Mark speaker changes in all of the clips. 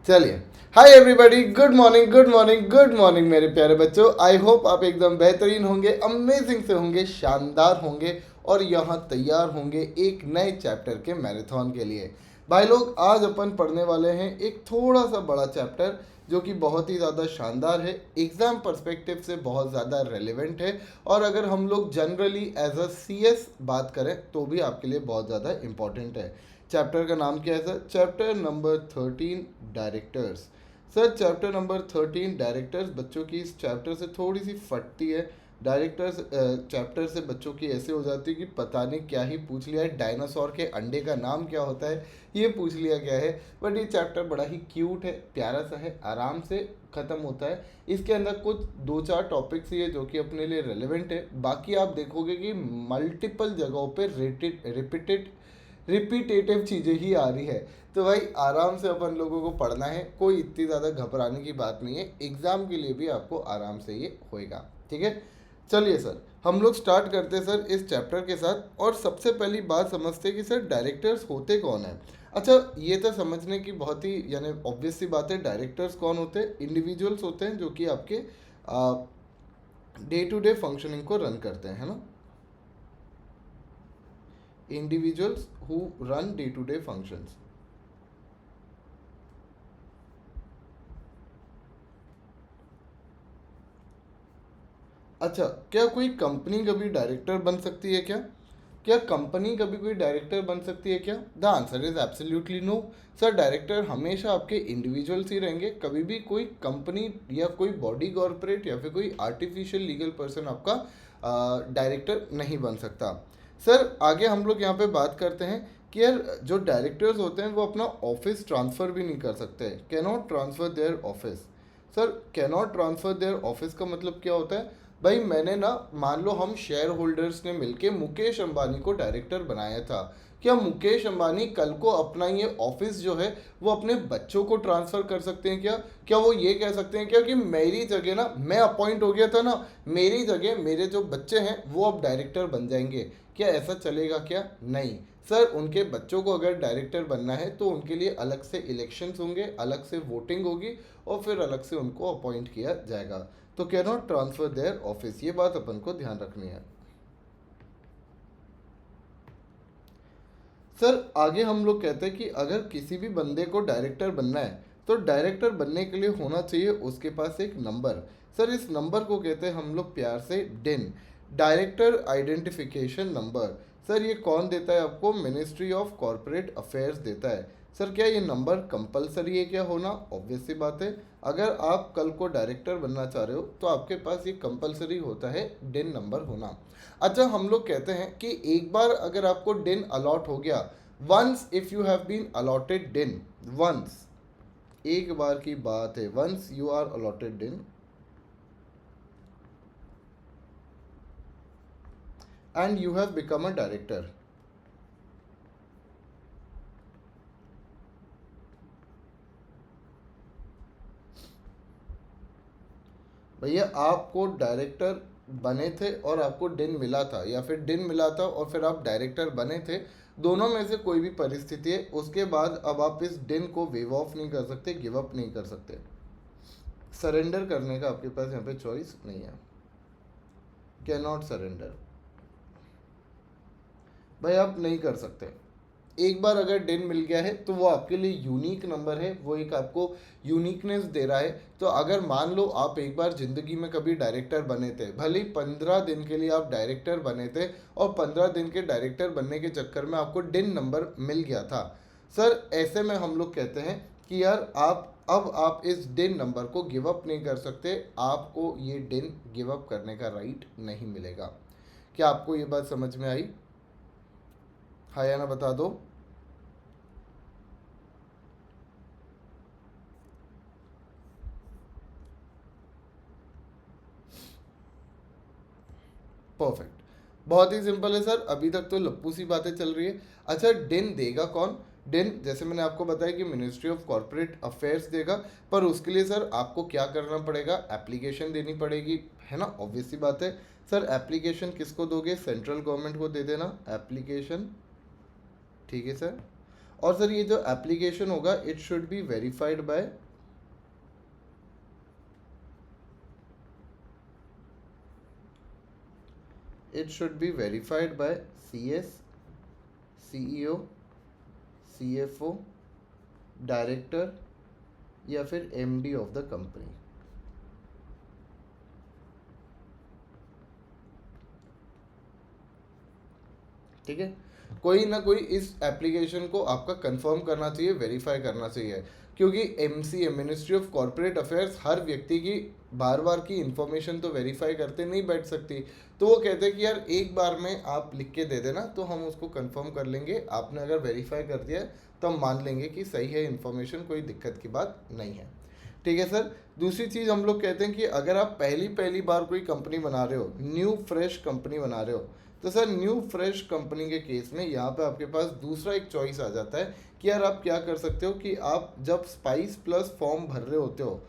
Speaker 1: चलिए, hi everybody, good morning good morning good morning मेरे प्यारे बच्चों। आई होप आप एकदम बेहतरीन होंगे, अमेजिंग से होंगे, शानदार होंगे और यहाँ तैयार होंगे एक नए चैप्टर के मैराथन के लिए। भाई लोग, आज अपन पढ़ने वाले हैं एक थोड़ा सा बड़ा चैप्टर जो कि बहुत ही ज़्यादा शानदार है, एग्ज़ाम पर्सपेक्टिव से बहुत ज़्यादा रेलेवेंट है और अगर हम लोग जनरली एज अ सीएस बात करें तो भी आपके लिए बहुत ज़्यादा इम्पॉर्टेंट है। चैप्टर का नाम क्या है sir? Chapter number 13, directors. Sir chapter number 13 directors बच्चों की इस चैप्टर से थोड़ी सी फटती है। डायरेक्टर्स चैप्टर से बच्चों की ऐसे हो जाती है कि पता नहीं क्या ही पूछ लिया है, डायनासोर के अंडे का नाम क्या होता है ये पूछ लिया गया है। बट ये चैप्टर बड़ा ही क्यूट है, प्यारा सा है, आराम से ख़त्म होता है। इसके अंदर कुछ दो चार टॉपिक्स ही है जो कि अपने लिए रेलेवेंट है, बाकी आप देखोगे कि मल्टीपल जगहों पे रिपीटेटिव चीज़ें ही आ रही है। तो भाई आराम से अपन लोगों को पढ़ना है, कोई इतनी ज़्यादा घबराने की बात नहीं है, एग्ज़ाम के लिए भी आपको आराम से ये होएगा। ठीक है, चलिए सर हम लोग स्टार्ट करते हैं सर इस चैप्टर के साथ। और सबसे पहली बात समझते हैं कि सर डायरेक्टर्स होते कौन है। अच्छा, ये तो समझने की बहुत ही यानी ऑब्वियस सी बात है, डायरेक्टर्स कौन होते हैं? इंडिविजुअल्स होते हैं जो कि आपके डे टू डे फंक्शनिंग को रन करते हैं, है ना। Individuals who run day to day functions. अच्छा, क्या कोई कंपनी कभी डायरेक्टर बन सकती है क्या? क्या कंपनी कभी कोई डायरेक्टर बन सकती है क्या? The answer is absolutely no. Sir director हमेशा आपके इंडिविजुअल्स ही रहेंगे, कभी भी कोई कंपनी या कोई बॉडी कॉरपोरेट या फिर कोई आर्टिफिशियल लीगल पर्सन आपका डायरेक्टर नहीं बन सकता। सर आगे हम लोग यहाँ पे बात करते हैं कि यार जो डायरेक्टर्स होते हैं वो अपना ऑफिस ट्रांसफ़र भी नहीं कर सकते, can not transfer their office. Sir can not transfer their office का मतलब क्या होता है? भाई मैंने ना, मान लो हम शेयर होल्डर्स ने मिलके मुकेश अंबानी को डायरेक्टर बनाया था, क्या मुकेश अंबानी कल को अपना ये ऑफिस जो है वो अपने बच्चों को ट्रांसफ़र कर सकते हैं क्या? क्या वो ये कह सकते हैं क्या कि मेरी जगह ना, मैं अपॉइंट हो गया था ना, मेरी जगह मेरे जो बच्चे हैं वो अब डायरेक्टर बन जाएंगे? क्या ऐसा चलेगा क्या? नहीं सर, उनके बच्चों को अगर डायरेक्टर बनना है तो उनके लिए अलग से इलेक्शंस होंगे, अलग से वोटिंग होगी और फिर अलग से उनको अपॉइंट किया जाएगा। तो can not transfer their office, ये बात अपन को ध्यान रखनी है। सर आगे हम लोग कहते हैं कि अगर किसी भी बंदे को डायरेक्टर बनना है तो डायरेक्टर बनने के लिए होना चाहिए उसके पास एक नंबर। सर इस नंबर को कहते हैं हम लोग प्यार से डिन, डायरेक्टर आइडेंटिफिकेशन नंबर। सर ये कौन देता है आपको? मिनिस्ट्री ऑफ कॉरपोरेट अफेयर्स देता है। सर क्या ये नंबर कंपलसरी है क्या होना? ऑब्वियस सी बात है, अगर आप कल को डायरेक्टर बनना चाह रहे हो तो आपके पास ये कंपलसरी होता है डिन नंबर होना। अच्छा, हम लोग कहते हैं कि एक बार अगर आपको डिन अलॉट हो गया, once if you have been allotted DIN, once, एक बार की बात है, once you are allotted DIN and you have become a director. भैया आपको डायरेक्टर बने थे और आपको डिन मिला था, या फिर डिन मिला था और फिर आप डायरेक्टर बने थे, दोनों में से कोई भी परिस्थिति है, उसके बाद अब आप इस डिन को वेव ऑफ नहीं कर सकते, गिव अप नहीं कर सकते। सरेंडर करने का आपके पास यहाँ पे चॉइस नहीं है, कैन नॉट सरेंडर। भाई आप नहीं कर सकते। एक बार अगर डिन मिल गया है तो वो आपके लिए यूनिक नंबर है, वो एक आपको यूनिकनेस दे रहा है। तो अगर मान लो आप एक बार ज़िंदगी में कभी डायरेक्टर बने थे, भले ही 15 दिन के लिए आप डायरेक्टर बने थे और 15 दिन के डायरेक्टर बनने के चक्कर में आपको डिन नंबर मिल गया था, सर ऐसे में हम लोग कहते हैं कि यार आप इस डिन नंबर को गिव अप नहीं कर सकते, आपको ये डिन गिव अप करने का राइट नहीं मिलेगा। क्या आपको ये बात समझ में आई? हाँ या ना बता दो। परफेक्ट, बहुत ही सिंपल है सर, अभी तक तो लप्पू सी बातें चल रही है। अच्छा, डिन देगा कौन? डिन जैसे मैंने आपको बताया कि मिनिस्ट्री ऑफ कॉरपोरेट अफेयर्स देगा, पर उसके लिए सर आपको क्या करना पड़ेगा? एप्लीकेशन देनी पड़ेगी, है ना, ऑब्वियस सी बात है। सर एप्लीकेशन किसको दोगे? सेंट्रल गवर्नमेंट को दे देना एप्लीकेशन, ठीक है सर। और सर ये जो एप्लीकेशन होगा it should be verified bye CS, CEO, CFO, director या फिर MD ऑफ द कंपनी। ठीक है, कोई ना कोई इस एप्लीकेशन को आपका कंफर्म करना चाहिए, वेरीफाई करना चाहिए, क्योंकि MCA ministry of corporate affairs हर व्यक्ति की बार बार की इन्फॉर्मेशन तो वेरीफाई करते नहीं बैठ सकती। तो वो कहते हैं कि यार एक बार में आप लिख के दे देना तो हम उसको कंफर्म कर लेंगे, आपने अगर वेरीफाई कर दिया तो हम मान लेंगे कि सही है इन्फॉर्मेशन, कोई दिक्कत की बात नहीं है। ठीक है सर। दूसरी चीज़ हम लोग कहते हैं कि अगर आप पहली पहली बार कोई कंपनी बना रहे हो, न्यू फ्रेश कंपनी बना रहे हो, तो सर न्यू फ्रेश कंपनी के केस में यहाँ पे आपके पास दूसरा एक चॉइस आ जाता है कि यार आप क्या कर सकते हो कि आप जब स्पाइस प्लस फॉर्म भर रहे होते हो,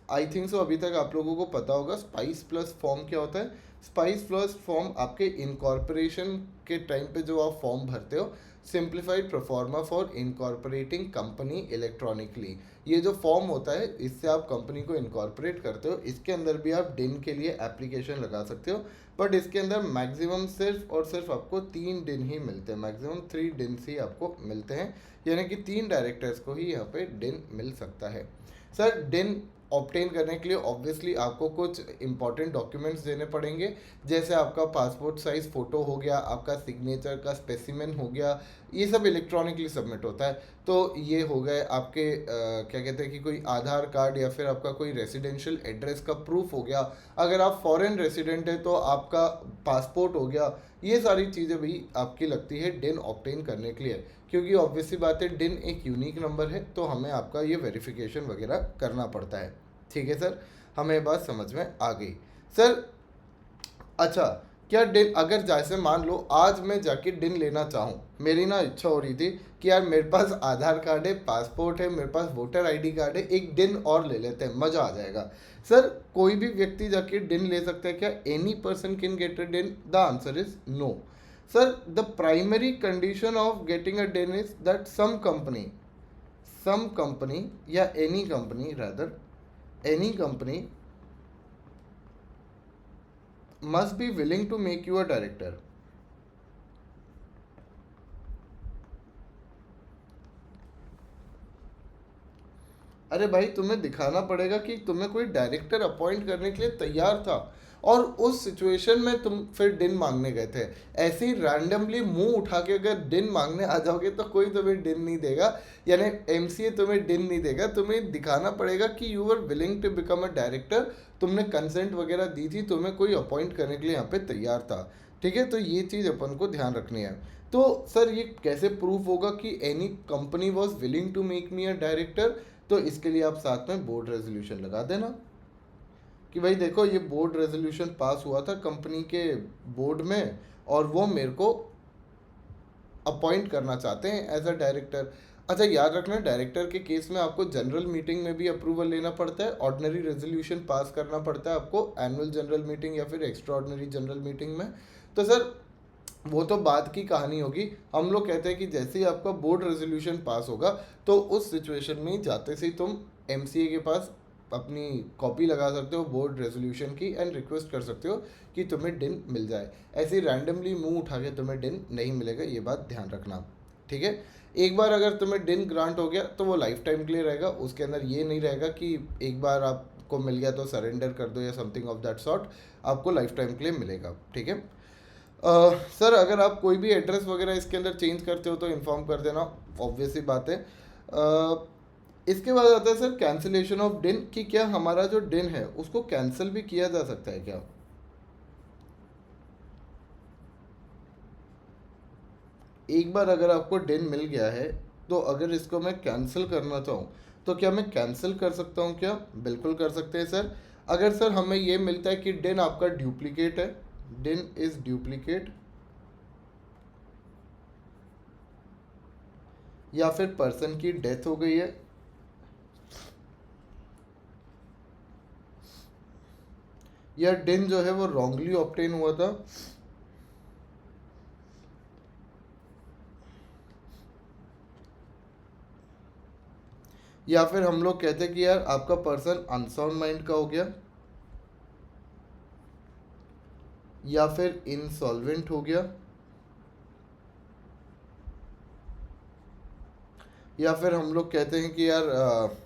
Speaker 1: आई थिंक सो अभी तक आप लोगों को पता होगा स्पाइस प्लस फॉर्म क्या होता है। स्पाइस प्लस फॉर्म आपके इनकॉर्पोरेशन के टाइम पे जो आप फॉर्म भरते हो, simplified proforma for incorporating company electronically, ये जो फॉर्म होता है इससे आप कंपनी को इनकॉर्पोरेट करते हो। इसके अंदर भी आप डिन के लिए एप्लीकेशन लगा सकते हो, बट इसके अंदर मैक्सिमम सिर्फ और सिर्फ आपको 3 दिन ही मिलते हैं, मैक्सिमम 3 दिन ही आपको मिलते हैं, यानी कि 3 डायरेक्टर्स को ही यहाँ पे डिन मिल सकता है। सर डिन ऑब्टेन करने के लिए ऑब्वियसली आपको कुछ इंपॉर्टेंट डॉक्यूमेंट्स देने पड़ेंगे, जैसे आपका पासपोर्ट साइज फ़ोटो हो गया, आपका सिग्नेचर का स्पेसिमेन हो गया, ये सब इलेक्ट्रॉनिकली सबमिट होता है। तो ये हो गए आपके क्या कहते हैं कि कोई आधार कार्ड या फिर आपका कोई रेसिडेंशियल एड्रेस का प्रूफ हो गया, अगर आप फॉरेन रेसिडेंट है तो आपका पासपोर्ट हो गया। ये सारी चीज़ें भी आपकी लगती है डिन ऑब्टेन करने के लिए, क्योंकि ऑब्वियसली बात है डिन एक यूनिक नंबर है, तो हमें आपका ये वेरिफिकेशन वगैरह करना पड़ता है। ठीक है सर, हमें ये बात समझ में आ गई। सर अच्छा, क्या डिन अगर जैसे मान लो आज मैं जाके डिन लेना चाहूँ, मेरी ना इच्छा हो रही थी कि यार मेरे पास आधार कार्ड है, पासपोर्ट है, मेरे पास वोटर आईडी कार्ड है, एक डिन और ले लेते हैं, मज़ा आ जाएगा। सर कोई भी व्यक्ति जाके डिन ले सकता है क्या? Any person can get a DIN? The answer is no. Sir the primary condition of getting a DIN is that some company या any company rather any company must be willing to make you a director। अरे भाई तुम्हें दिखाना पड़ेगा कि तुम्हें कोई director appoint करने के लिए तैयार था, और उस सिचुएशन में तुम फिर डिन मांगने गए थे। ऐसे ही रैंडमली मुंह उठा के अगर डिन मांगने आ जाओगे तो कोई तुम्हें डिन नहीं देगा, यानी MCA तुम्हें डिन नहीं देगा। तुम्हें दिखाना पड़ेगा कि you are willing to become a director, तुमने कंसेंट वगैरह दी थी, तुम्हें कोई अपॉइंट करने के लिए यहाँ पे तैयार था। ठीक है, तो ये चीज़ अपन को ध्यान रखनी है। तो सर ये कैसे प्रूफ होगा कि any company was willing to make me a director? तो इसके लिए आप साथ में बोर्ड रेजोल्यूशन लगा देना कि भाई देखो ये बोर्ड रेजोल्यूशन पास हुआ था कंपनी के बोर्ड में, और वो मेरे को अपॉइंट करना चाहते हैं एज अ डायरेक्टर। अच्छा याद रखना, डायरेक्टर के केस में आपको जनरल मीटिंग में भी अप्रूवल लेना पड़ता है, ऑर्डिनरी रेजोल्यूशन पास करना पड़ता है आपको एनुअल जनरल मीटिंग या फिर एक्स्ट्रा ऑर्डिनरी जनरल मीटिंग में। तो सर वो तो बाद की कहानी होगी, हम लोग कहते हैं कि जैसे ही आपका बोर्ड रेजोल्यूशन पास होगा तो उस सिचुएशन में जाते से ही तुम MCA के पास अपनी कॉपी लगा सकते हो बोर्ड रेजोल्यूशन की एंड रिक्वेस्ट कर सकते हो कि तुम्हें डिन मिल जाए। ऐसे रैंडमली मुंह उठा के तुम्हें डिन नहीं मिलेगा, ये बात ध्यान रखना। ठीक है, एक बार अगर तुम्हें डिन ग्रांट हो गया तो वो लाइफ टाइम के लिए रहेगा, उसके अंदर ये नहीं रहेगा कि एक बार आपको मिल गया तो सरेंडर कर दो या समथिंग ऑफ दैट सॉर्ट, आपको लाइफ टाइम के लिए मिलेगा। ठीक है। सर अगर आप कोई भी एड्रेस वगैरह इसके अंदर चेंज करते हो तो इन्फॉर्म कर देना, ऑब्वियसली बात है। इसके बाद आता है सर कैंसिलेशन ऑफ डिन, कि क्या हमारा जो डिन है उसको कैंसिल भी किया जा सकता है क्या? एक बार अगर आपको डिन मिल गया है तो अगर इसको मैं कैंसिल करना चाहूँ तो क्या मैं कैंसिल कर सकता हूँ क्या? बिल्कुल कर सकते हैं सर। अगर सर हमें ये मिलता है कि डिन आपका डुप्लीकेट है, डिन इज डुप्लीकेट, या फिर पर्सन की डेथ हो गई है, या डिन जो है वो रॉन्गली ऑब्टेन हुआ था, या फिर हम लोग कहते हैं कि यार आपका पर्सन अनसाउंड माइंड का हो गया, या फिर इंसॉल्वेंट हो गया, या फिर हम लोग कहते हैं कि यार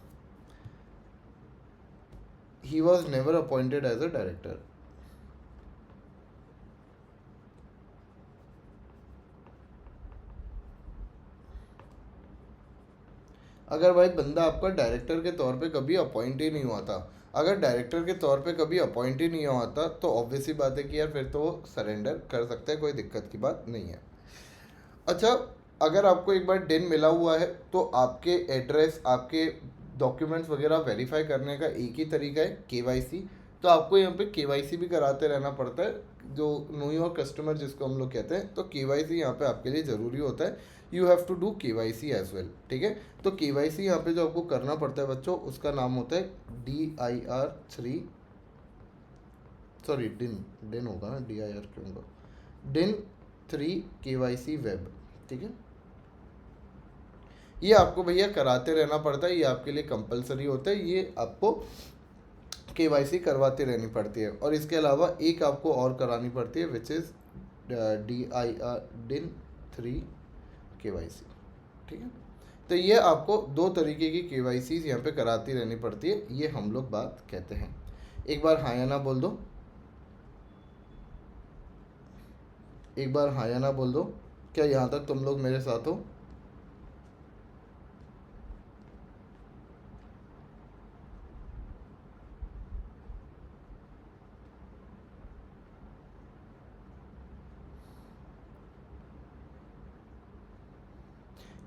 Speaker 1: he was never appointed as a director. अगर भाई बंदा आपका डायरेक्टर के तौर पे कभी अपॉइंट ही नहीं हुआ था, अगर डायरेक्टर के तौर पे कभी अपॉइंट ही नहीं हुआ था, तो ऑब्वियसली बात है कि यार फिर तो वो सरेंडर कर सकता है, कोई दिक्कत की बात नहीं है। अच्छा, अगर आपको एक बार डेन मिला हुआ है तो आपके एड्रेस, आपके डॉक्यूमेंट्स वगैरह वेरीफाई करने का एक ही तरीका है, केवाईसी। तो आपको यहाँ पे केवाईसी भी कराते रहना पड़ता है, जो नो योर कस्टमर जिसको हम लोग कहते हैं। तो केवाईसी यहाँ पे आपके लिए ज़रूरी होता है, you have to do KYC as well, ठीक है। तो केवाईसी यहाँ पे जो आपको करना पड़ता है बच्चों, उसका नाम होता है DIR 3, सॉरी डिन, डिन होगा ना, DIR क्यों होगा, DIN 3 KYC वेब, ठीक है। ये आपको भैया कराते रहना पड़ता है, ये आपके लिए कंपलसरी होता है, ये आपको केवाईसी करवाती रहनी पड़ती है। और इसके अलावा एक आपको और करानी पड़ती है, विच इज़ DIN 3 KYC, ठीक है। तो ये आपको दो तरीके की केवाईसी यहाँ पे कराती रहनी पड़ती है, ये हम लोग बात कहते हैं। एक बार हाँ या ना बोल दो, एक बार हाँ या ना बोल दो, क्या यहाँ तक तुम लोग मेरे साथ हो?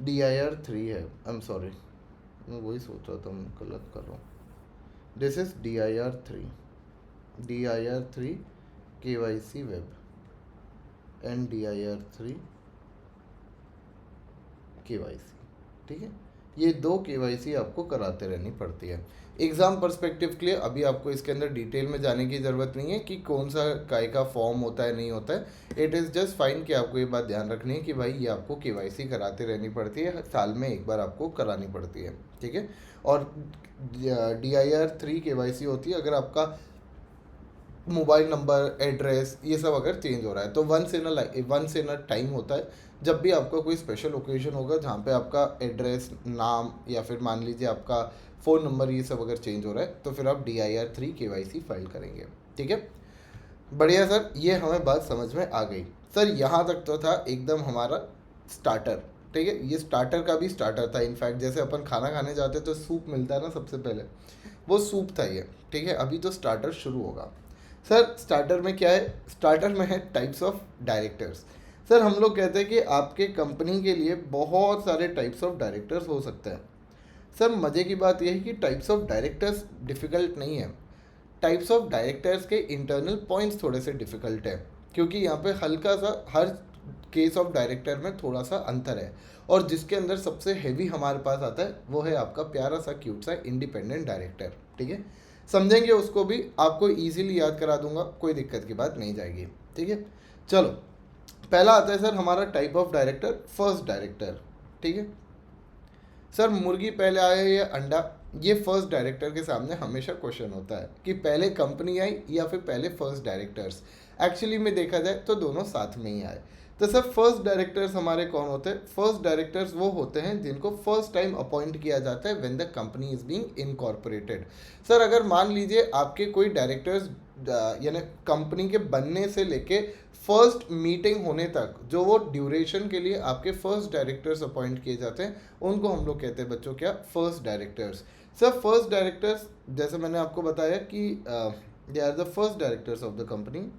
Speaker 1: DIR 3 है, आई एम सॉरी, मैं वही सोच रहा था, मैं गलत कर रहा हूँ। This is DIR 3 KYC web and DIR 3 KYC, ठीक है। ये दो KYC आपको कराते रहनी पड़ती है। एग्ज़ाम पर्सपेक्टिव के लिए अभी आपको इसके अंदर डिटेल में जाने की ज़रूरत नहीं है कि कौन सा काय का फॉर्म होता है, नहीं होता है। इट इज़ जस्ट फाइन कि आपको ये बात ध्यान रखनी है कि भाई ये आपको KYC कराते रहनी पड़ती है, साल में एक बार आपको करानी पड़ती है, ठीक है। और DIR 3 KYC होती है अगर आपका मोबाइल नंबर, एड्रेस, ये सब अगर चेंज हो रहा है, तो वंस इन अ टाइम होता है, जब भी आपका कोई स्पेशल ओकेजन होगा जहाँ पे आपका एड्रेस, नाम, या फिर मान लीजिए आपका फ़ोन नंबर, ये सब अगर चेंज हो रहा है, तो फिर आप DIR 3 KYC फाइल करेंगे, ठीक है। बढ़िया सर, ये हमें बात समझ में आ गई। सर यहाँ तक तो था एकदम हमारा स्टार्टर, ठीक है। ये स्टार्टर का भी स्टार्टर था, इनफैक्ट जैसे अपन खाना खाने जाते तो सूप मिलता है ना सबसे पहले, वो सूप था ये, ठीक है। अभी तो स्टार्टर शुरू होगा। सर स्टार्टर में क्या है? स्टार्टर में है टाइप्स ऑफ डायरेक्टर्स। सर हम लोग कहते हैं कि आपके कंपनी के लिए बहुत सारे टाइप्स ऑफ डायरेक्टर्स हो सकते हैं। सर मज़े की बात यह है कि टाइप्स ऑफ डायरेक्टर्स डिफ़िकल्ट नहीं है, टाइप्स ऑफ डायरेक्टर्स के इंटरनल पॉइंट्स थोड़े से डिफ़िकल्ट है, क्योंकि यहाँ पे हल्का सा हर केस ऑफ डायरेक्टर में थोड़ा सा अंतर है। और जिसके अंदर सबसे हैवी हमारे पास आता है वो है आपका प्यारा सा क्यूट सा इंडिपेंडेंट डायरेक्टर, ठीक है। समझेंगे उसको भी, आपको इजीली याद करा दूंगा, कोई दिक्कत की बात नहीं जाएगी, ठीक है। चलो, पहला आता है सर हमारा type of director, first director, ठीक है। सर मुर्गी पहले आया या अंडा, ये फर्स्ट डायरेक्टर के सामने हमेशा क्वेश्चन होता है कि पहले कंपनी आई या फिर पहले फर्स्ट डायरेक्टर्स। एक्चुअली में देखा जाए तो दोनों साथ में ही आए। तो सर फर्स्ट डायरेक्टर्स हमारे कौन होते हैं? फर्स्ट डायरेक्टर्स वो होते हैं जिनको फर्स्ट टाइम अपॉइंट किया जाता है when the company is being incorporated. Sir अगर मान लीजिए आपके कोई डायरेक्टर्स, यानी कंपनी के बनने से लेके फर्स्ट मीटिंग होने तक जो वो ड्यूरेशन के लिए आपके फर्स्ट डायरेक्टर्स अपॉइंट किए जाते हैं, उनको हम लोग कहते हैं बच्चों क्या? First directors. Sir first directors जैसे मैंने आपको बताया कि they are the first directors of the company.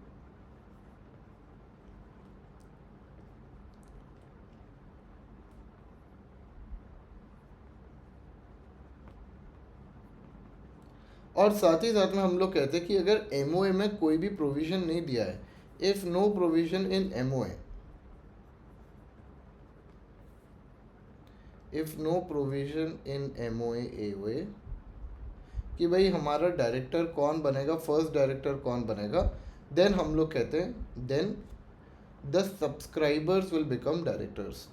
Speaker 1: और साथ ही साथ में हम लोग कहते हैं कि अगर MOA में कोई भी प्रोविज़न नहीं दिया है, if no provision in MOA, if no provision in MOA AOA कि भाई हमारा डायरेक्टर कौन बनेगा, फर्स्ट डायरेक्टर कौन बनेगा, देन हम लोग कहते हैं then the subscribers will become directors,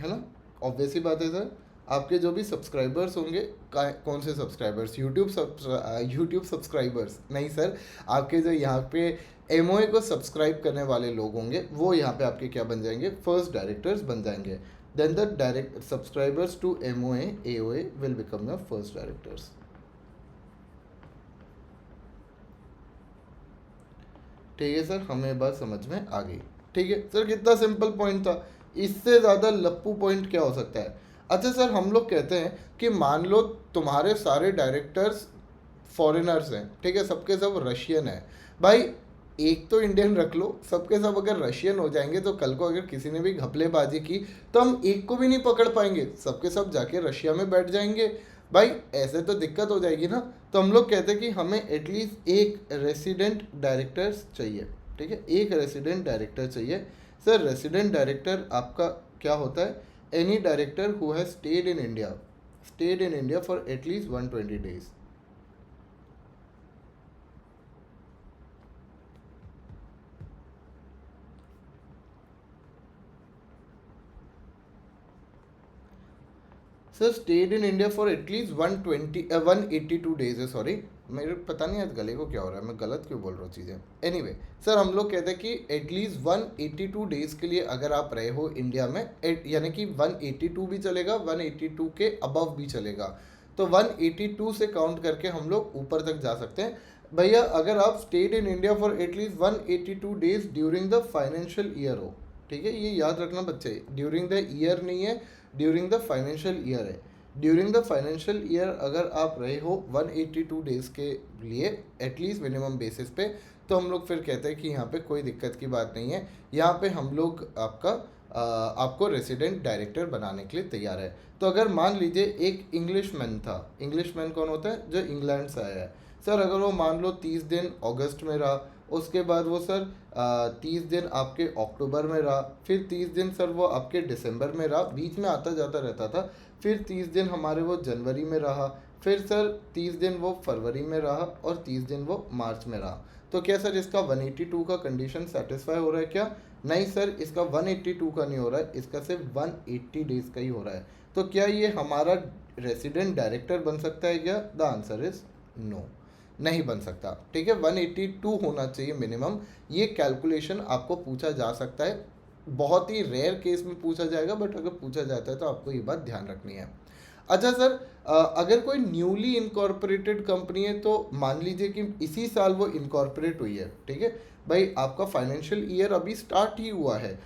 Speaker 1: है ना। ऑब्वियसली बात है सर, आपके जो भी सब्सक्राइबर्स होंगे, कौन से सब्सक्राइबर्स, यूट्यूब सब्सक्राइबर्स नहीं सर, आपके जो यहाँ पे एमओए को सब्सक्राइब करने वाले लोग होंगे वो यहाँ पे आपके क्या बन जाएंगे, फर्स्ट डायरेक्टर्स बन जाएंगे. Then the direct subscribers to MOA AOA will become your first directors. ठीक है सर, हमें बात समझ में आ गई. ठीक है सर, कितना सिंपल पॉइंट था, इससे ज़्यादा लप्पू पॉइंट क्या हो सकता है. अच्छा सर, हम लोग कहते हैं कि मान लो तुम्हारे सारे डायरेक्टर्स फॉरेनर्स हैं, ठीक है, सबके सब रशियन है. भाई एक तो इंडियन रख लो, सबके सब अगर रशियन हो जाएंगे तो कल को अगर किसी ने भी घपलेबाजी की तो हम एक को भी नहीं पकड़ पाएंगे, सबके सब जाके रशिया में बैठ जाएंगे. भाई ऐसे तो दिक्कत हो जाएगी ना. तो हम लोग कहते हैं कि हमें एटलीस्ट एक रेसिडेंट डायरेक्टर चाहिए. ठीक है, एक रेसिडेंट डायरेक्टर चाहिए. सर रेसिडेंट डायरेक्टर आपका क्या होता है, any director who has stayed in India for at least 120 days. Sir stayed in India for at least 182 days है. सॉरी, मेरे पता नहीं आज गले को क्या हो रहा है, मैं गलत क्यों बोल रहा हूँ चीज़ें. एनीवे सर, हम लोग कहते हैं कि एटलीस्ट 182 डेज के लिए अगर आप रहे हो इंडिया में, यानी कि 182 भी चलेगा, 182 के अबव भी चलेगा. तो 182 से काउंट करके हम लोग ऊपर तक जा सकते हैं. भैया अगर आप stayed in India for at least 182 days during the financial year हो, ठीक है, ये याद रखना बच्चे, ड्यूरिंग द ईयर नहीं है, ड्यूरिंग द फाइनेंशियल ईयर है. ड्यूरिंग द फाइनेंशियल ईयर अगर आप रहे हो 182 डेज के लिए एटलीस्ट मिनिमम बेसिस पे, तो हम लोग फिर कहते हैं कि यहाँ पे कोई दिक्कत की बात नहीं है. यहाँ पे हम लोग आपको रेसिडेंट डायरेक्टर बनाने के लिए तैयार है. तो अगर मान लीजिए एक इंग्लिशमैन था, इंग्लिशमैन कौन होता है, जो इंग्लैंड से आया है. सर अगर वो मान लो 30 दिन अगस्त में रहा, उसके बाद वो सर 30 दिन आपके अक्टूबर में रहा, फिर 30 दिन सर वो आपके दिसंबर में रहा, बीच में आता जाता रहता था, फिर 30 दिन हमारे वो जनवरी में रहा, फिर सर 30 दिन वो फरवरी में रहा और 30 दिन वो मार्च में रहा. तो क्या सर इसका 182 का कंडीशन सेटिस्फाई हो रहा है क्या. नहीं सर, इसका 182 का नहीं हो रहा है, इसका सिर्फ 180 डेज का ही हो रहा है. तो क्या ये हमारा रेसिडेंट डायरेक्टर बन सकता है क्या. द आंसर इज नो, नहीं बन सकता. ठीक है, 182 होना चाहिए मिनिमम. ये कैलकुलेशन आपको पूछा जा सकता है, बहुत ही रेयर केस में पूछा जाएगा, बट अगर पूछा जाता है तो आपको ये बात ध्यान रखनी है. अच्छा सर, अगर कोई न्यूली इनकॉर्पोरेटेड कंपनी है तो मान लीजिए कि इसी साल वो इनकॉर्पोरेट हुई है, ठीक है, भाई आपका फाइनेंशियल ईयर अभी स्टार्ट ही हुआ है.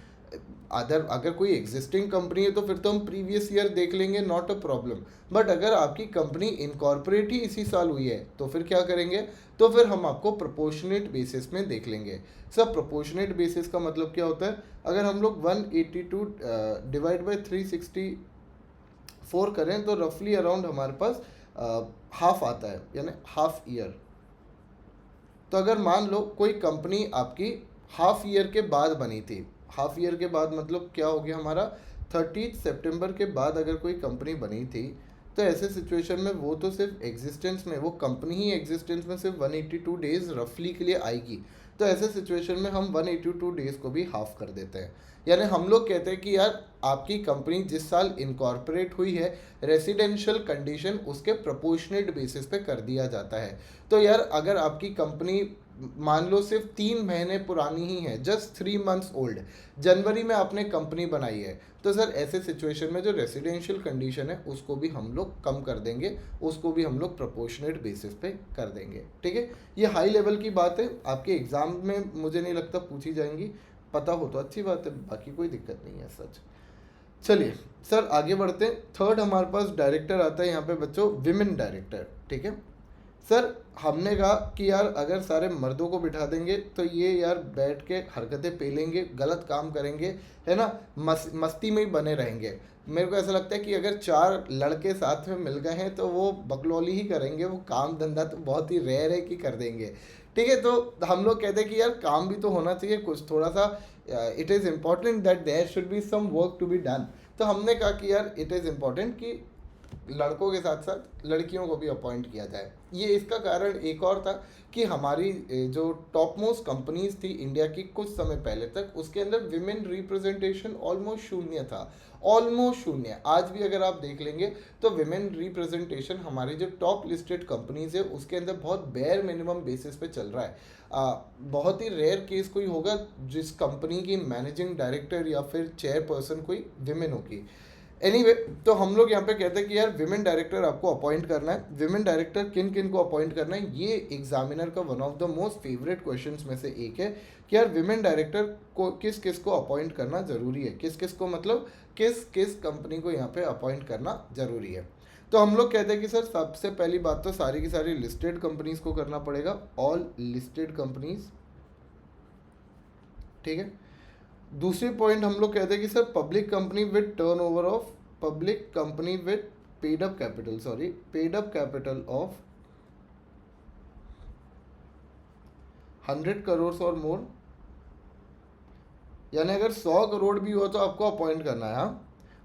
Speaker 1: अगर कोई एग्जिस्टिंग कंपनी है तो फिर तो हम प्रीवियस ईयर देख लेंगे, नॉट अ प्रॉब्लम. बट अगर आपकी कंपनी इनकॉर्पोरेट ही इसी साल हुई है तो फिर क्या करेंगे, तो फिर हम आपको प्रोपोर्शनेट बेसिस में देख लेंगे. सब प्रोपोर्शनेट बेसिस का मतलब क्या होता है, अगर हम लोग 182 डिवाइड बाई 364 करें तो रफली अराउंड हमारे पास हाफ आता है, यानी हाफ ईयर. तो अगर मान लो कोई कंपनी आपकी हाफ ईयर के बाद बनी थी, हाफ ईयर के बाद मतलब क्या हो गया हमारा, 30 सितंबर के बाद अगर कोई कंपनी बनी थी, तो ऐसे सिचुएशन में वो तो सिर्फ एग्जिस्टेंस में, वो कंपनी ही एग्जिस्टेंस में सिर्फ 182 डेज रफली के लिए आएगी. तो ऐसे सिचुएशन में हम 182 डेज को भी हाफ कर देते हैं. यानी हम लोग कहते हैं कि यार आपकी कंपनी जिस साल इनकॉर्पोरेट हुई है, रेसिडेंशियल कंडीशन उसके प्रोपोर्शनेट बेसिस पे कर दिया जाता है. तो यार अगर आपकी कंपनी मान लो सिर्फ 3 महीने पुरानी ही है, जस्ट 3 मंथ्स ओल्ड, जनवरी में आपने कंपनी बनाई है, तो सर ऐसे सिचुएशन में जो रेसिडेंशियल कंडीशन है उसको भी हम लोग कम कर देंगे, उसको भी हम लोग प्रोपोर्शनेट बेसिस पे कर देंगे. ठीक है, ये हाई लेवल की बात है, आपके एग्जाम में मुझे नहीं लगता पूछी जाएंगी, पता हो तो अच्छी बात है, बाकी कोई दिक्कत नहीं है सच. चलिए सर आगे बढ़ते हैं. थर्ड हमारे पास डायरेक्टर आता है यहाँ पे बच्चों, विमेन डायरेक्टर. ठीक है सर, हमने कहा कि यार अगर सारे मर्दों को बिठा देंगे तो ये यार बैठ के हरकतें पेलेंगे, गलत काम करेंगे, है ना, मस्ती में ही बने रहेंगे. मेरे को ऐसा लगता है कि अगर 4 लड़के साथ में मिल गए हैं तो वो बकलौली ही करेंगे, वो काम धंधा तो बहुत ही रेयर है कि कर देंगे. ठीक है, तो हम लोग कहते हैं कि यार काम भी तो होना चाहिए कुछ थोड़ा सा, it is important that there should be some work to be done. तो हमने कहा कि यार इट इज़ इम्पॉर्टेंट कि लड़कों के साथ साथ लड़कियों को भी अपॉइंट किया जाए। ये इसका कारण एक और था कि हमारी जो टॉप मोस्ट कंपनीज थी इंडिया की कुछ समय पहले तक, उसके अंदर विमेन रिप्रेजेंटेशन ऑलमोस्ट शून्य था, ऑलमोस्ट शून्य। आज भी अगर आप देख लेंगे तो विमेन रिप्रेजेंटेशन हमारी जो टॉप लिस्टेड कंपनीज है उसके अंदर बहुत बेयर मिनिमम बेसिस पे चल रहा है। बहुत ही रेयर केस कोई होगा जिस कंपनी की मैनेजिंग डायरेक्टर या फिर चेयरपर्सन कोई विमेन होगी। एनीवे तो हम लोग यहाँ पे कहते हैं कि यार विमेन डायरेक्टर आपको अपॉइंट करना है। विमेन डायरेक्टर किन किन को अपॉइंट करना है, ये एग्जामिनर का one of the most favourite questions में से एक है कि यार विमेन डायरेक्टर को किस किस को अपॉइंट करना जरूरी है, किस किस को मतलब किस किस कंपनी को यहाँ पे अपॉइंट करना जरूरी है। तो हम लोग कहते हैं कि सर सबसे पहली बात तो सारी की सारी लिस्टेड कंपनीज को करना पड़ेगा, ऑल लिस्टेड कंपनीज, ठीक है। दूसरी पॉइंट हम लोग कहते हैं कि sir public company with turnover of, public company with paid up capital, sorry paid up capital of 100 crore और मोर, यानी अगर 100 करोड़ भी हो तो आपको अपॉइंट करना है, हाँ।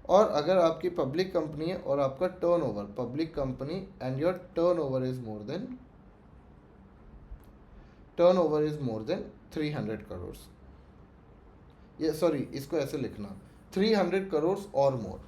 Speaker 1: और अगर आपकी पब्लिक कंपनी है और आपका turnover, public company and your turnover is more than, turnover is more than 300 crore, ये सॉरी इसको ऐसे लिखना 300 करोड़ और मोर।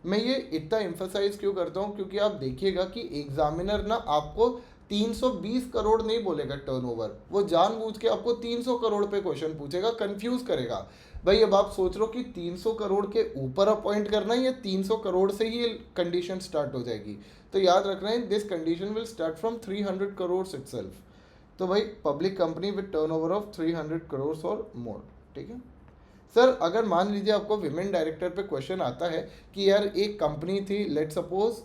Speaker 1: मैं ये इतना एम्फसाइज क्यों करता हूँ, क्योंकि आप देखिएगा कि एग्जामिनर ना आपको 320 करोड़ नहीं बोलेगा टर्नओवर, वो जानबूझ के आपको 300 करोड़ पे क्वेश्चन पूछेगा, कंफ्यूज करेगा। भाई अब आप सोच लो कि 300 करोड़ के ऊपर अपॉइंट करना है या 300 करोड़ से ही कंडीशन स्टार्ट हो जाएगी। तो याद रखना है this condition will start from 300 crore itself. तो भाई public company with turnover of 300 crore और मोर, ठीक है। सर अगर मान लीजिए आपको विमेन डायरेक्टर पे क्वेश्चन आता है कि यार एक कंपनी थी, लेट सपोज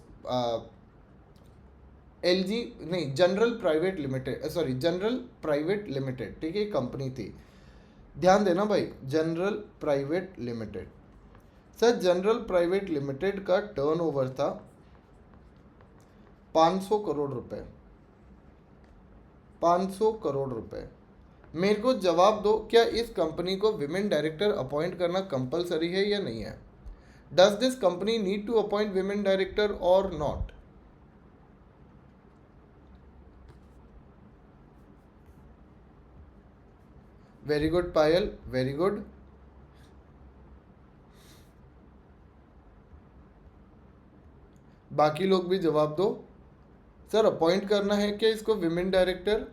Speaker 1: LG, नहीं general private limited, sorry general private limited, ठीक है, कंपनी थी, ध्यान देना भाई, general private limited. Sir general private limited का टर्नओवर था 500 करोड़ रुपए, 500 करोड़ रुपए। मेरे को जवाब दो, क्या इस कंपनी को विमेन डायरेक्टर अपॉइंट करना कंपलसरी है या नहीं है? Does this company need to appoint women director or not? Very good Payal, very good. बाकी लोग भी जवाब दो। सर अपॉइंट करना है क्या इसको women director?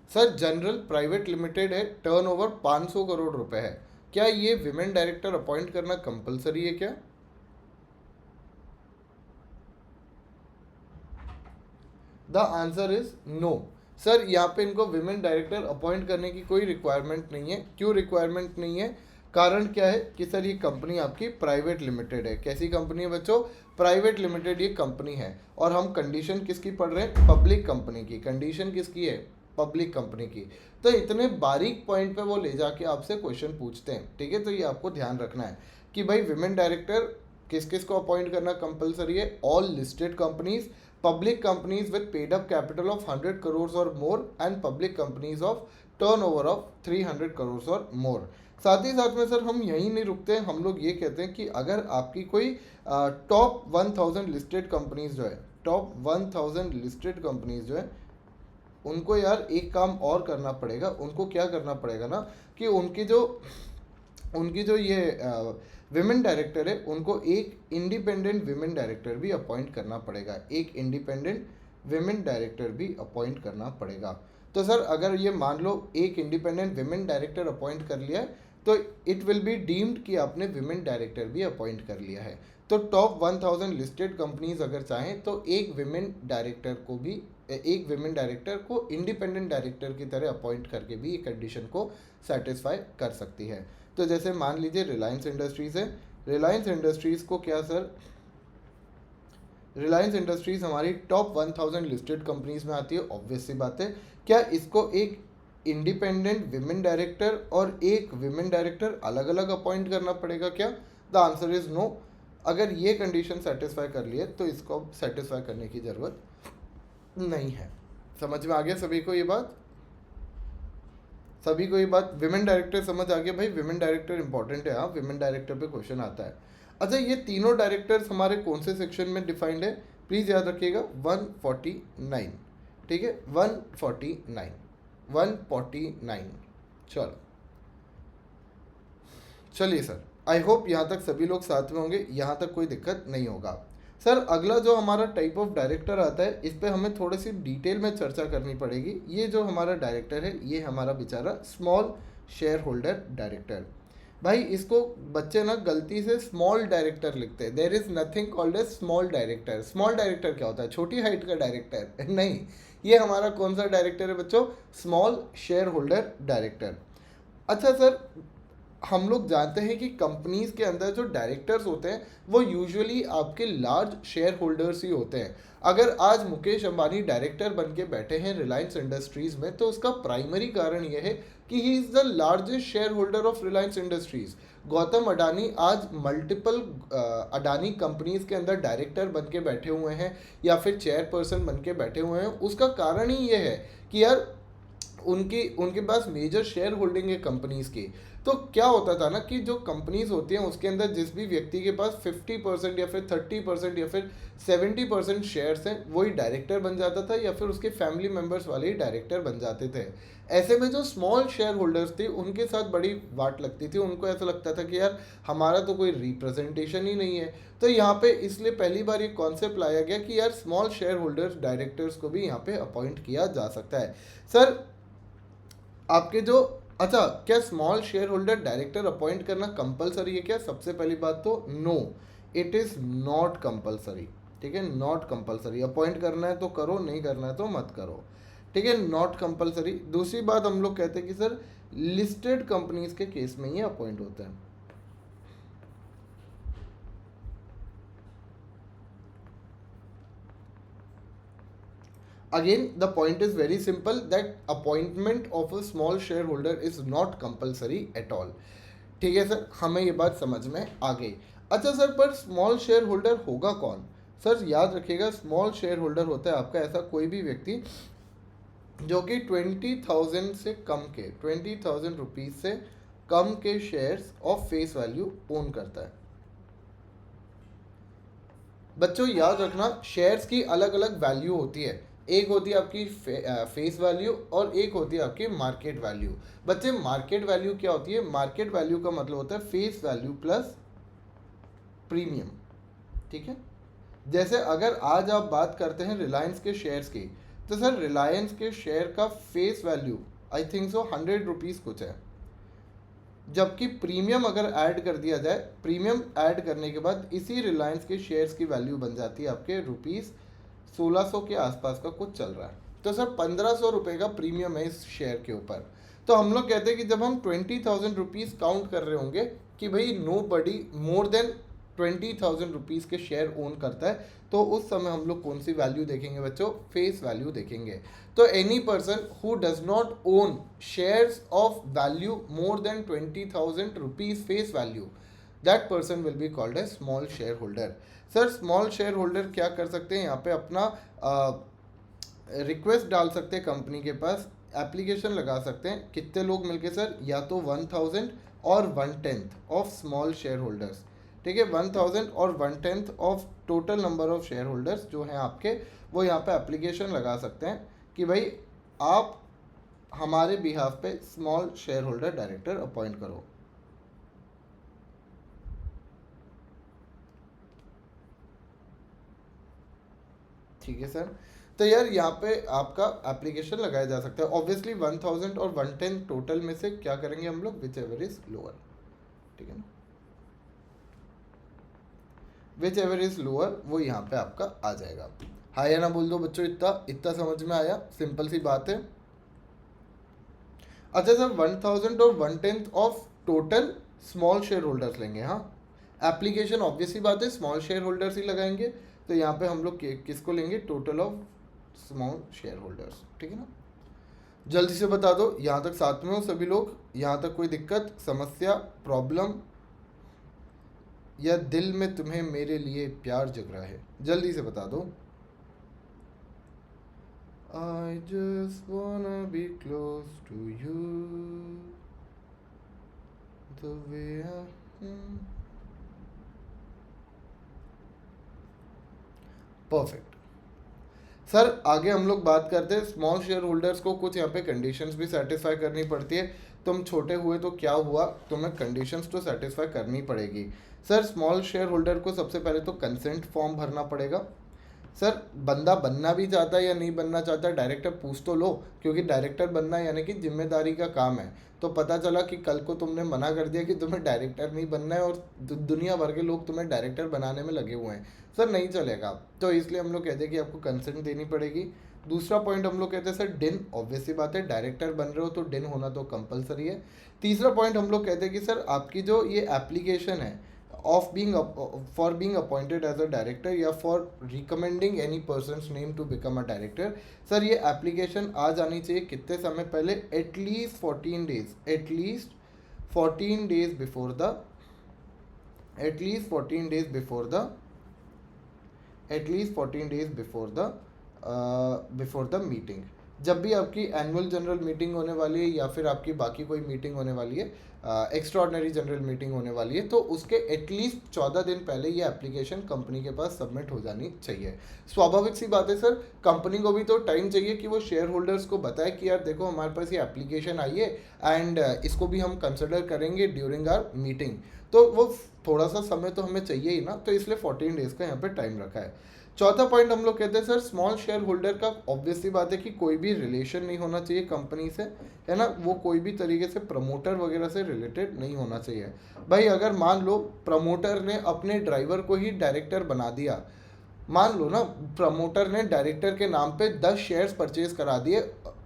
Speaker 1: Sir general private limited है, टर्नओवर 500 करोड़ रुपए है, क्या ये विमेन डायरेक्टर अपॉइंट करना कंपलसरी है क्या? The answer is no. Sir यहाँ पे इनको विमेन डायरेक्टर अपॉइंट करने की कोई रिक्वायरमेंट नहीं है। क्यों रिक्वायरमेंट नहीं है? कारण क्या है कि सर ये कंपनी आपकी प्राइवेट लिमिटेड है। कैसी कंपनी है बच्चों? प्राइवेट लिमिटेड ये कंपनी है। और हम कंडीशन किसकी पढ़ रहे हैं? पब्लिक कंपनी की। कंडीशन किसकी है? पब्लिक कंपनी की। तो इतने बारीक पॉइंट पे वो ले जाके आपसे क्वेश्चन पूछते हैं, ठीक है। तो ये आपको ध्यान रखना है कि भाई विमेन डायरेक्टर किस किस को अपॉइंट करना कंपलसरी है? All listed companies, public companies with paid up capital of 100 crores or more and public companies of turnover of 300 crores or more। साथ ही साथ में सर हम यहीं नहीं रुकते हैं, हम लोग ये कहते हैं कि अगर आपकी कोई टॉप 1000 लिस्टेड कंपनीज जो है, टॉप 1000 लिस्टेड कंपनीज जो है, उनको यार एक काम और करना पड़ेगा। उनको क्या करना पड़ेगा ना कि उनकी जो ये विमेन डायरेक्टर है उनको एक इंडिपेंडेंट विमेन डायरेक्टर भी अपॉइंट करना पड़ेगा, एक इंडिपेंडेंट विमेन डायरेक्टर भी अपॉइंट करना पड़ेगा। तो सर अगर ये मान लो एक इंडिपेंडेंट विमेन डायरेक्टर अपॉइंट कर लिया है तो इट विल बी डीम्ड कि आपने विमेन डायरेक्टर भी अपॉइंट कर लिया है। तो टॉप 1000 लिस्टेड कंपनीज अगर चाहें तो एक विमेन डायरेक्टर को इंडिपेंडेंट डायरेक्टर की तरह अपॉइंट करके भी ये कंडीशन को सेटिस्फाई कर सकती है। तो जैसे मान लीजिए रिलायंस इंडस्ट्रीज़ है, रिलायंस इंडस्ट्रीज़ को क्या सर, रिलायंस इंडस्ट्रीज़ हमारी टॉप 1000 लिस्टेड कंपनीज में आती है, ऑब्वियस सी बात है। क्या इसको एक इंडिपेंडेंट विमेन डायरेक्टर और एक विमेन डायरेक्टर अलग अलग अपॉइंट करना पड़ेगा क्या? The answer is no. अगर ये कंडीशन सेटिस्फाई कर लिए तो इसको सेटिस्फाई करने की ज़रूरत नहीं है। समझ में आ गया सभी को ये बात? सभी को ये बात विमेन डायरेक्टर समझ आ गया भाई? विमेन डायरेक्टर इंपॉर्टेंट है, हाँ, विमेन डायरेक्टर पे क्वेश्चन आता है। अच्छा, ये तीनों डायरेक्टर्स हमारे कौन से सेक्शन में डिफाइंड है? प्लीज़ याद रखिएगा 149, ठीक है, 149, 149। चलो चलिए सर, आई होप यहाँ तक सभी लोग साथ में होंगे, यहाँ तक कोई दिक्कत नहीं होगा। सर अगला जो हमारा टाइप ऑफ डायरेक्टर आता है, इस पे हमें थोड़ी सी डिटेल में चर्चा करनी पड़ेगी। ये जो हमारा डायरेक्टर है, ये हमारा बेचारा स्मॉल शेयर होल्डर डायरेक्टर। भाई इसको बच्चे ना गलती से स्मॉल डायरेक्टर लिखते हैं। There is nothing called a small director. Small director क्या होता है? छोटी हाइट का डायरेक्टर नहीं, ये हमारा कौन सा डायरेक्टर है बच्चों? Small shareholder director. अच्छा सर, हम लोग जानते हैं कि कंपनीज के अंदर जो डायरेक्टर्स होते हैं वो यूजुअली आपके लार्ज शेयर होल्डर्स ही होते हैं। अगर आज मुकेश अंबानी डायरेक्टर बन के बैठे हैं रिलायंस इंडस्ट्रीज में, तो उसका प्राइमरी कारण यह है कि he is the largest share holder of Reliance industries. Gautam Adani आज मल्टीपल अडानी कंपनीज के अंदर डायरेक्टर बन के बैठे हुए हैं या फिर चेयरपर्सन बन के बैठे हुए हैं। उसका कारण ही ये है कि यार उनके उनके पास मेजर शेयर होल्डिंग है कंपनीज की। तो क्या होता था ना कि जो कंपनीज होती हैं उसके अंदर जिस भी व्यक्ति के पास 50% या फिर 30% या फिर 70% शेयर्स हैं, वही डायरेक्टर बन जाता था या फिर उसके फैमिली मेम्बर्स वाले ही डायरेक्टर बन जाते थे। ऐसे में जो स्मॉल शेयर होल्डर्स थे उनके साथ बड़ी वाट लगती थी। उनको ऐसा लगता था कि यार हमारा तो कोई रिप्रेजेंटेशन ही नहीं है। तो यहाँ पे इसलिए पहली बार ये कॉन्सेप्ट लाया गया कि यार स्मॉल शेयर होल्डर्स डायरेक्टर्स को भी यहाँ पे अपॉइंट किया जा सकता है। सर आपके जो, अच्छा, क्या small shareholder director appoint करना कंपलसरी है क्या? सबसे पहली बात तो no, it is not compulsory. ठीक है, नॉट कंपलसरी। अपॉइंट करना है तो करो, नहीं करना है तो मत करो। ठीक है, नॉट कंपलसरी। दूसरी बात हम लोग कहते हैं कि सर लिस्टेड कंपनीज के केस में ये अपॉइंट होते हैं। Again, the point is very simple that appointment of a small shareholder is not compulsory at all. ठीक है सर, हमें ये बात समझ में आ गई। अच्छा सर, पर स्मॉल शेयर होल्डर होगा कौन? सर याद रखिएगा, स्मॉल शेयर होल्डर होता है आपका ऐसा कोई भी व्यक्ति जो कि 20,000 से कम के 20,000 रुपीज से कम के shares of face value own करता है। बच्चों याद रखना, शेयर्स की अलग अलग वैल्यू होती है। एक होती है आपकी फेस वैल्यू और एक होती है आपकी मार्केट वैल्यू। बच्चे मार्केट वैल्यू क्या होती है? मार्केट वैल्यू का मतलब होता है फेस वैल्यू प्लस प्रीमियम। ठीक है, जैसे अगर आज आप बात करते हैं रिलायंस के शेयर्स की, तो सर रिलायंस के शेयर का face value I think so 100 rupees कुछ है। जबकि प्रीमियम अगर ऐड कर दिया जाए, प्रीमियम ऐड करने के बाद इसी रिलायंस के शेयर्स की वैल्यू बन जाती है आपके ₹1600 के आसपास का कुछ चल रहा है। तो सर 1500 रुपये का प्रीमियम है इस शेयर के ऊपर। तो हम लोग कहते हैं कि जब हम 20,000 रुपीज़ काउंट कर रहे होंगे कि भाई नो बडी मोर देन 20,000 रुपीज़ के शेयर ओन करता है, तो उस समय हम लोग कौन सी वैल्यू देखेंगे बच्चों? फेस वैल्यू देखेंगे। तो any person who does not own shares of value more than 20,000 rupees face value, that person will be called a small share holder. Sir small share holder क्या कर सकते हैं? यहाँ पे अपना रिक्वेस्ट डाल सकते हैं कंपनी के पास, एप्लीकेशन लगा सकते हैं। कितने लोग मिलके सर? या तो 1000 और 1/10 ऑफ स्मॉल शेयर होल्डर्स। ठीक है, 1000 और 1/10 of total number of share holders जो हैं आपके, वो यहाँ पे एप्लीकेशन लगा सकते हैं कि भाई आप हमारे बिहाफ पे small shareholder director appoint करो। ठीक है सर, तो यार यहाँ पे आपका एप्लीकेशन लगाया जा सकता है। ऑब्वियसली 1000 और 1/10 टोटल में से क्या करेंगे हम लोग? Which ever is lower. ठीक है ना, विच एवर इज लोअर वो यहाँ पे आपका आ जाएगा। हाँ या ना बोल दो बच्चों, इतना इतना समझ में आया? सिंपल सी बात है। अच्छा सर, 1000 और 1/10 of total small share holders लेंगे। हाँ, एप्लीकेशन ऑब्वियसली बात है स्मॉल शेयर होल्डर्स ही लगाएंगे। तो यहाँ पे हम लोग किसको लेंगे? Total of small share holders. ठीक है ना, जल्दी से बता दो, यहाँ तक साथ में हो सभी लोग? यहाँ तक कोई दिक्कत, समस्या, प्रॉब्लम, या दिल में तुम्हें मेरे लिए प्यार जग रहा है? जल्दी से बता दो। I just wanna be close to you the way I perfect. Sir आगे हम लोग बात करते हैं स्मॉल शेयर होल्डर्स को कुछ यहाँ पे कंडीशंस भी सेटिस्फाई करनी पड़ती है। तुम छोटे हुए तो क्या हुआ, तुम्हें कंडीशंस तो सेटिस्फाई करनी पड़ेगी। सर स्मॉल शेयर होल्डर को सबसे पहले तो कंसेंट फॉर्म भरना पड़ेगा। सर बंदा बनना भी चाहता है या नहीं बनना चाहता, डायरेक्टर पूछ तो लो, क्योंकि डायरेक्टर बनना यानी कि जिम्मेदारी का काम है। तो पता चला कि कल को तुमने मना कर दिया कि तुम्हें डायरेक्टर नहीं बनना है और दुनिया भर के लोग तुम्हें डायरेक्टर बनाने में लगे हुए हैं, सर नहीं चलेगा। तो इसलिए हम लोग कहते हैं कि आपको कंसेंट देनी पड़ेगी। दूसरा पॉइंट हम लोग कहते हैं सर डिन, ऑब्वियस सी बात है, डायरेक्टर बन रहे हो तो डिन होना तो कंपलसरी है। तीसरा पॉइंट हम लोग कहते हैं कि सर आपकी जो ये एप्लीकेशन है of being for being appointed as a director या for recommending any person's name to become a director, sir ये एप्लीकेशन आ जानी चाहिए कितने समय पहले, at least 14 days, at least 14 days before the at least 14 days before the at least 14 days before the meeting. जब भी आपकी एनुअल जनरल मीटिंग होने वाली है या फिर आपकी बाकी कोई मीटिंग होने वाली है, एक्स्ट्राऑर्डिनरी जनरल मीटिंग होने वाली है, तो उसके एटलीस्ट 14 दिन पहले ये एप्लीकेशन कंपनी के पास सबमिट हो जानी चाहिए। स्वाभाविक सी बात है सर, कंपनी को भी तो टाइम चाहिए कि वो शेयर होल्डर्स को बताए कि यार देखो हमारे पास ये एप्लीकेशन आई है एंड इसको भी हम कंसिडर करेंगे ड्यूरिंग आवर मीटिंग। तो वो थोड़ा सा समय तो हमें चाहिए ही ना, तो इसलिए 14 डेज का यहाँ पे टाइम रखा है। चौथा पॉइंट हम लोग कहते हैं सर स्मॉल शेयर होल्डर का ऑब्वियस सी बात है कि कोई भी रिलेशन नहीं होना चाहिए कंपनी से, है ना, वो कोई भी तरीके से प्रमोटर वगैरह से रिलेटेड नहीं होना चाहिए। भाई अगर मान लो प्रमोटर ने अपने ड्राइवर को ही डायरेक्टर बना दिया, मान लो ना प्रमोटर ने डायरेक्टर के नाम पे 10 शेयर्स परचेज करा दिए,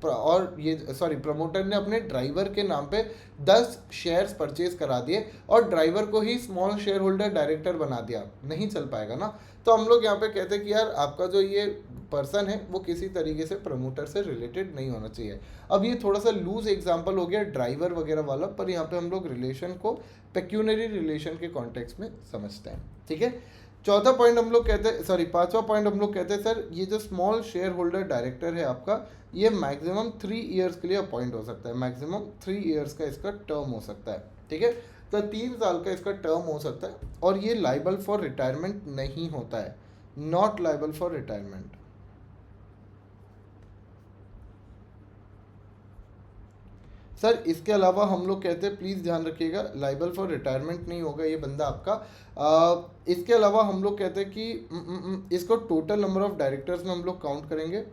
Speaker 1: और ये सॉरी प्रमोटर ने अपने ड्राइवर के नाम पे 10 शेयर्स परचेज करा दिए और ड्राइवर को ही स्मॉल शेयर होल्डर डायरेक्टर बना दिया, नहीं चल पाएगा ना। तो हम लोग यहाँ पे कहते हैं कि यार आपका जो ये पर्सन है वो किसी तरीके से प्रमोटर से रिलेटेड नहीं होना चाहिए। अब ये थोड़ा सा लूज एग्जांपल हो गया ड्राइवर वगैरह वाला, पर यहाँ पे हम लोग रिलेशन को पेक्यूनरी रिलेशन के कॉन्टेक्स्ट में समझते हैं, ठीक है। चौथा पॉइंट हम लोग कहते हैं, सॉरी पांचवा पॉइंट हम लोग कहते हैं सर ये जो स्मॉल शेयर होल्डर डायरेक्टर है आपका, ये मैक्सिमम 3 ईयर्स के लिए अपॉइंट हो सकता है, मैक्सिमम 3 ईयर्स का इसका टर्म हो सकता है, ठीक है। तो 3 साल का इसका टर्म हो सकता है और ये लाइबल फॉर रिटायरमेंट नहीं होता है, not liable for retirement. Sir इसके अलावा हम लोग कहते हैं प्लीज़ ध्यान रखिएगा लाइबल फॉर रिटायरमेंट नहीं होगा ये बंदा आपका। इसके अलावा हम लोग कहते हैं कि इसको टोटल नंबर ऑफ डायरेक्टर्स में हम लोग काउंट करेंगे,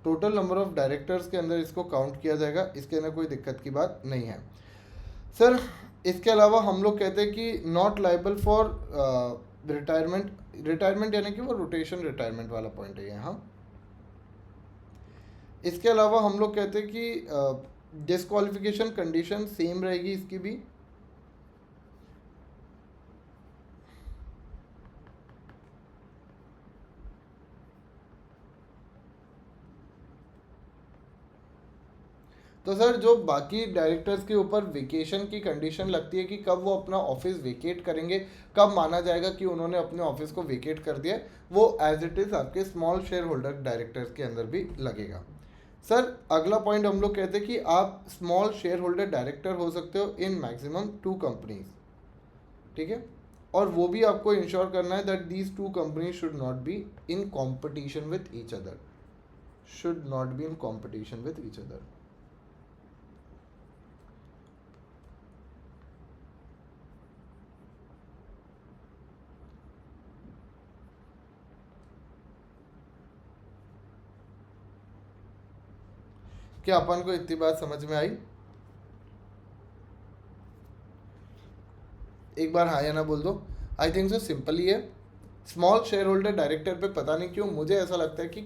Speaker 1: टोटल नंबर ऑफ डायरेक्टर्स के अंदर इसको काउंट किया जाएगा, इसके अंदर कोई दिक्कत की बात नहीं है। सर इसके अलावा हम लोग कहते हैं कि not liable for retirement, retirement यानी कि वो रोटेशन रिटायरमेंट वाला पॉइंट है यहाँ। इसके अलावा हम लोग कहते हैं कि डिस्क्वालिफिकेशन कंडीशन सेम रहेगी इसकी भी। तो सर जो बाकी डायरेक्टर्स के ऊपर वेकेशन की कंडीशन लगती है कि कब वो अपना ऑफिस वेकेट करेंगे, कब माना जाएगा कि उन्होंने अपने ऑफिस को वेकेट कर दिया, वो एज इट इज़ आपके स्मॉल शेयर होल्डर डायरेक्टर्स के अंदर भी लगेगा। सर अगला पॉइंट हम लोग कहते हैं कि आप स्मॉल शेयर होल्डर डायरेक्टर हो सकते हो इन मैक्सिमम 2 कंपनीज, ठीक है, और वो भी आपको इंश्योर करना है that these 2 companies should not be in competition with each other, should not be in competition with each other. क्या अपन को इतनी बात समझ में आई? एक बार हाँ या ना बोल दो। आई थिंक सो सिंपल ही है। स्मॉल शेयर होल्डर डायरेक्टर पे पता नहीं क्यों मुझे ऐसा लगता है कि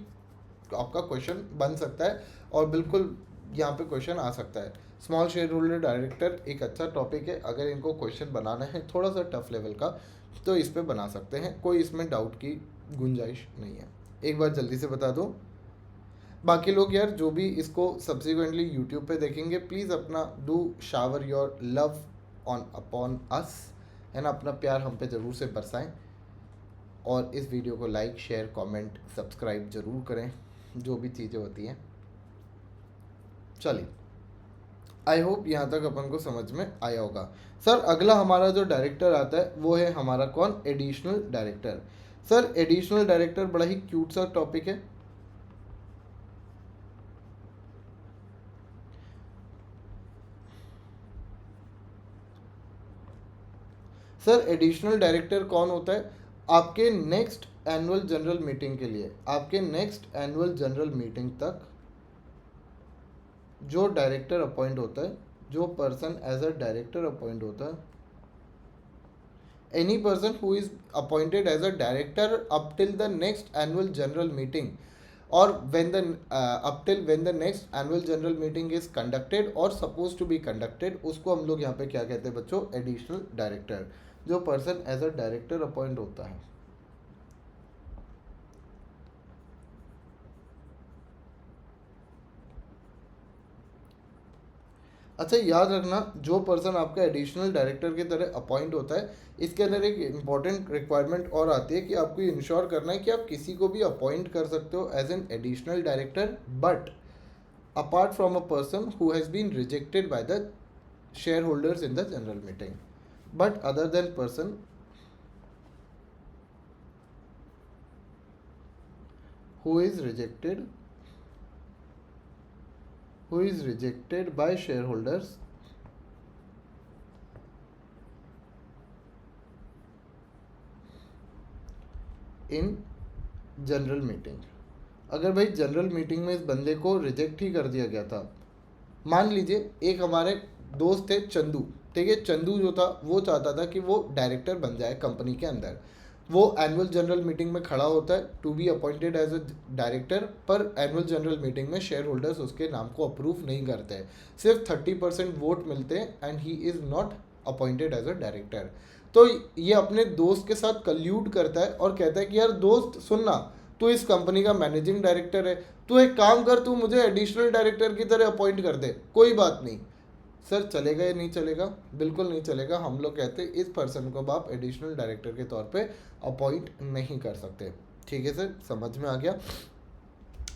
Speaker 1: आपका क्वेश्चन बन सकता है और बिल्कुल यहाँ पे क्वेश्चन आ सकता है। स्मॉल शेयर होल्डर डायरेक्टर एक अच्छा टॉपिक है, अगर इनको क्वेश्चन बनाना है थोड़ा सा टफ लेवल का तो इस पर बना सकते हैं, कोई इसमें डाउट की गुंजाइश नहीं है। एक बार जल्दी से बता दो। बाकी लोग यार जो भी इसको सब्सिक्वेंटली यूट्यूब पे देखेंगे प्लीज़ अपना do shower your love on upon us, है ना, अपना प्यार हम पे ज़रूर से बरसाएं। और इस वीडियो को लाइक, शेयर, कमेंट, सब्सक्राइब ज़रूर करें, जो भी चीज़ें होती हैं। चलिए, आई होप यहाँ तक अपन को समझ में आया होगा। सर अगला हमारा जो डायरेक्टर आता है वो है हमारा कौन? Additional director. Sir additional director बड़ा ही क्यूट सा टॉपिक है। सर एडिशनल डायरेक्टर कौन होता है? आपके नेक्स्ट एनुअल जनरल मीटिंग के लिए, आपके नेक्स्ट एनुअल जनरल मीटिंग तक जो डायरेक्टर अपॉइंट होता है, जो person as a director appoint होता है, any person who is appointed as a director up till the next annual general meeting, or when the up till when the next annual general meeting is conducted or supposed to be conducted, उसको हम लोग यहाँ पे क्या कहते हैं बच्चों? Additional director. जो person as a director appoint होता है। अच्छा याद रखना, जो पर्सन आपका एडिशनल डायरेक्टर की तरह अपॉइंट होता है, इसके अंदर एक इम्पॉर्टेंट रिक्वायरमेंट और आती है कि आपको इंश्योर करना है कि आप किसी को भी अपॉइंट कर सकते हो as an additional director, but apart from a person who has been rejected by the shareholders in the general meeting, but other than person who is rejected by shareholders in general meeting. अगर भाई general meeting में इस बंदे को reject ही कर दिया गया था, मान लीजिए एक हमारे दोस्त थे चंदू, ठीक है, चंदू जो था वो चाहता था कि वो डायरेक्टर बन जाए कंपनी के अंदर। वो एनुअल जनरल मीटिंग में खड़ा होता है to be appointed as a director, पर एनुअल जनरल मीटिंग में शेयर होल्डर्स उसके नाम को अप्रूव नहीं करते हैं, सिर्फ 30% वोट मिलते हैं and he is not appointed as a director. तो ये अपने दोस्त के साथ कल्यूड करता है और कहता है कि यार दोस्त सुनना, तू इस कंपनी का मैनेजिंग डायरेक्टर है, तू एक काम कर, तू मुझे एडिशनल डायरेक्टर की तरह अपॉइंट कर दे, कोई बात नहीं। सर चलेगा या नहीं चलेगा? बिल्कुल नहीं चलेगा। हम लोग कहते हैं इस पर्सन को आप एडिशनल डायरेक्टर के तौर पे अपॉइंट नहीं कर सकते। ठीक है सर, समझ में आ गया।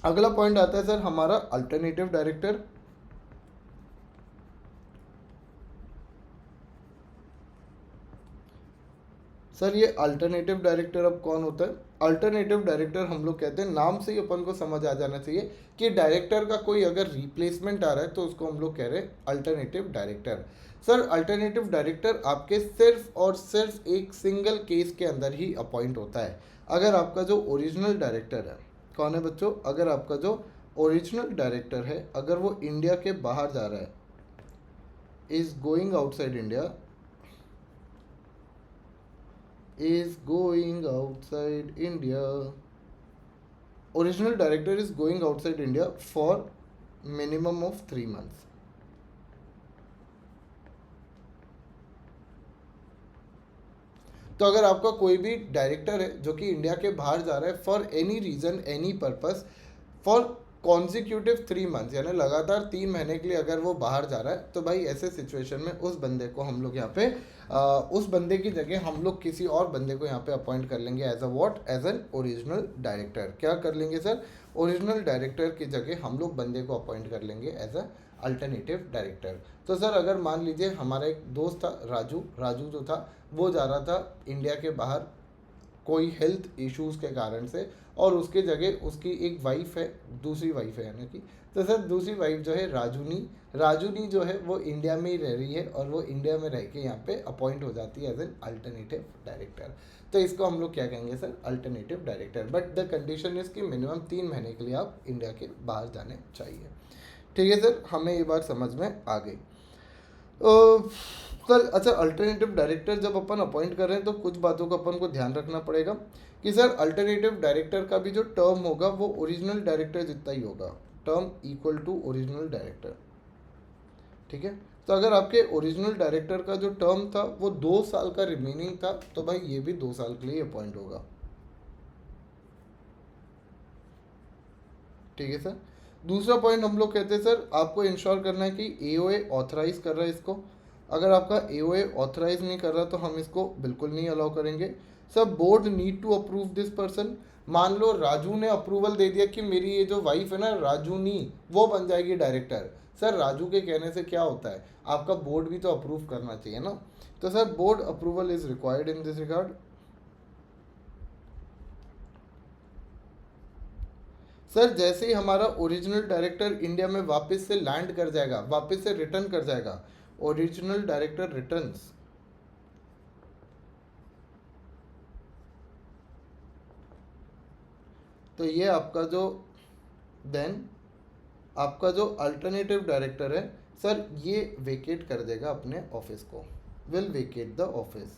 Speaker 1: अगला पॉइंट आता है सर हमारा अल्टरनेटिव डायरेक्टर। सर ये अल्टरनेटिव डायरेक्टर अब कौन होता है? अल्टरनेटिव डायरेक्टर हम लोग कहते हैं, नाम से ही अपन को समझ आ जाना चाहिए कि डायरेक्टर का कोई अगर रिप्लेसमेंट आ रहा है तो उसको हम लोग कह रहे हैं alternative director. Sir alternative director आपके सिर्फ और सिर्फ एक सिंगल केस के अंदर ही अपॉइंट होता है। अगर आपका जो ओरिजिनल डायरेक्टर है, कौन है बच्चों? अगर आपका जो ओरिजिनल डायरेक्टर है, अगर वो इंडिया के बाहर जा रहा है, is going outside India, is going outside India, original director is going outside India for minimum of 3 months। तो अगर आपका कोई भी डायरेक्टर है जो कि इंडिया के बाहर जा रहा है for any reason, any purpose, for consecutive 3 months, यानी लगातार 3 महीने के लिए अगर वो बाहर जा रहा है, तो भाई ऐसे सिचुएशन में उस बंदे को हम लोग यहाँ पे उस बंदे की जगह हम लोग किसी और बंदे को यहाँ पे अपॉइंट कर लेंगे as a what? As an original director. क्या कर लेंगे सर? ओरिजिनल डायरेक्टर की जगह हम लोग बंदे को अपॉइंट कर लेंगे एज अ अल्टरनेटिव डायरेक्टर। तो सर अगर मान लीजिए हमारा एक दोस्त था राजू जो था वो जा रहा था इंडिया के बाहर कोई हेल्थ इश्यूज़ के कारण से, और उसके जगह उसकी एक वाइफ है, दूसरी वाइफ है यानी कि, तो सर दूसरी वाइफ जो है राजूनी जो है वो इंडिया में ही रह रही है और वो इंडिया में रह के यहाँ पे अपॉइंट हो जाती है एज एन अल्टरनेटिव डायरेक्टर। तो इसको हम लोग क्या कहेंगे sir? Alternative director. But the condition is कि मिनिमम 3 महीने के लिए आप इंडिया के बाहर जाने चाहिए। ठीक है सर, हमें ये बात समझ में आ गई। सर अच्छा, अल्टरनेटिव डायरेक्टर जब अपन अपॉइंट कर रहे हैं तो कुछ बातों का अपन को ध्यान रखना पड़ेगा कि सर अल्टरनेटिव डायरेक्टर का भी जो टर्म होगा वो ओरिजिनल डायरेक्टर जितना ही होगा, term equal to original director. ठीक है, तो अगर आपके ओरिजिनल डायरेक्टर का जो टर्म था वो 2 साल का रिमेनिंग था, तो भाई ये भी 2 साल के लिए अपॉइंट होगा। ठीक है सर। दूसरा पॉइंट हम लोग कहते हैं सर आपको इंश्योर करना है कि एओए ऑथराइज कर रहा है इसको। अगर आपका एओए ऑथराइज नहीं कर रहा तो हम इसको बिल्कुल नहीं अलाउ करेंगे। Sir board need to approve this person. मान लो राजू ने अप्रूवल दे दिया कि मेरी ये जो वाइफ है ना राजूनी, वो बन जाएगी डायरेक्टर। सर राजू के कहने से क्या होता है, आपका बोर्ड भी तो अप्रूव करना चाहिए ना। तो sir board approval is required in this regard. Sir जैसे ही हमारा ओरिजिनल डायरेक्टर इंडिया में वापस से लैंड कर जाएगा, वापस से रिटर्न कर जाएगा, ओरिजिनल डायरेक्टर रिटर्न्स, तो ये आपका जो देन आपका जो अल्टरनेटिव डायरेक्टर है सर ये वेकेट कर देगा अपने ऑफिस को, विल वेकेट द ऑफिस।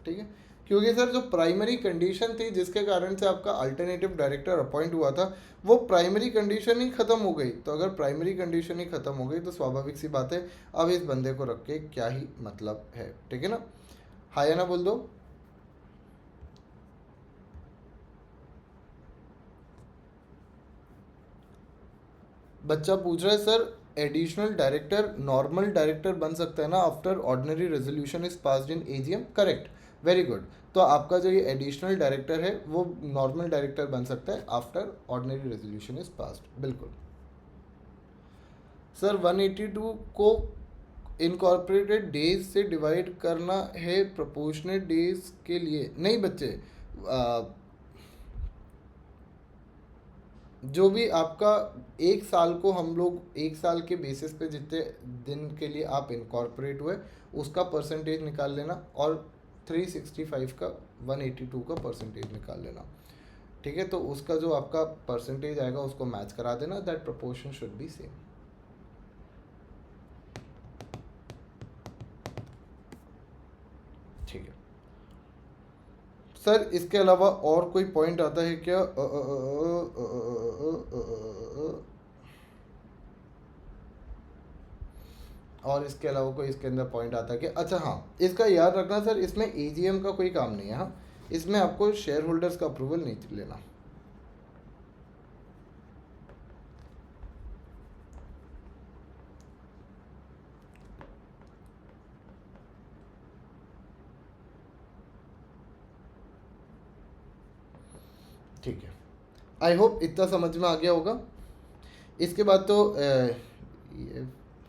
Speaker 1: ठीक है, क्योंकि सर जो प्राइमरी कंडीशन थी जिसके कारण से आपका अल्टरनेटिव डायरेक्टर अपॉइंट हुआ था, वो प्राइमरी कंडीशन ही खत्म हो गई। तो अगर प्राइमरी कंडीशन ही खत्म हो गई तो स्वाभाविक सी बात है अब इस बंदे को रख के क्या ही मतलब है। ठीक है ना, हाँ या ना बोल दो। बच्चा पूछ रहा है sir additional director normal director बन सकता है ना after ordinary resolution is passed in AGM. Correct, very good. तो आपका जो ये एडिशनल डायरेक्टर है वो नॉर्मल डायरेक्टर बन सकता है after ordinary resolution is passed, बिल्कुल। सर 182 को इनकॉर्पोरेटेड डेज से डिवाइड करना है प्रोपोर्शनेट डेज के लिए, नहीं बच्चे। जो भी आपका एक साल को हम लोग एक साल के बेसिस पे जितने दिन के लिए आप इनकॉर्पोरेट हुए उसका परसेंटेज निकाल लेना, और 365 का 182 का परसेंटेज निकाल लेना। ठीक है, तो उसका जो आपका परसेंटेज आएगा उसको मैच करा देना, that proportion should be same. ठीक है सर, इसके अलावा और कोई पॉइंट आता है क्या? और इसके अलावा कोई इसके अंदर पॉइंट आता है कि अच्छा हाँ इसका याद रखना सर, इसमें एजीएम का कोई काम नहीं है। हाँ, इसमें आपको शेयर होल्डर्स का अप्रूवल नहीं लेना। ठीक है, आई होप इतना समझ में आ गया होगा। इसके बाद तो ये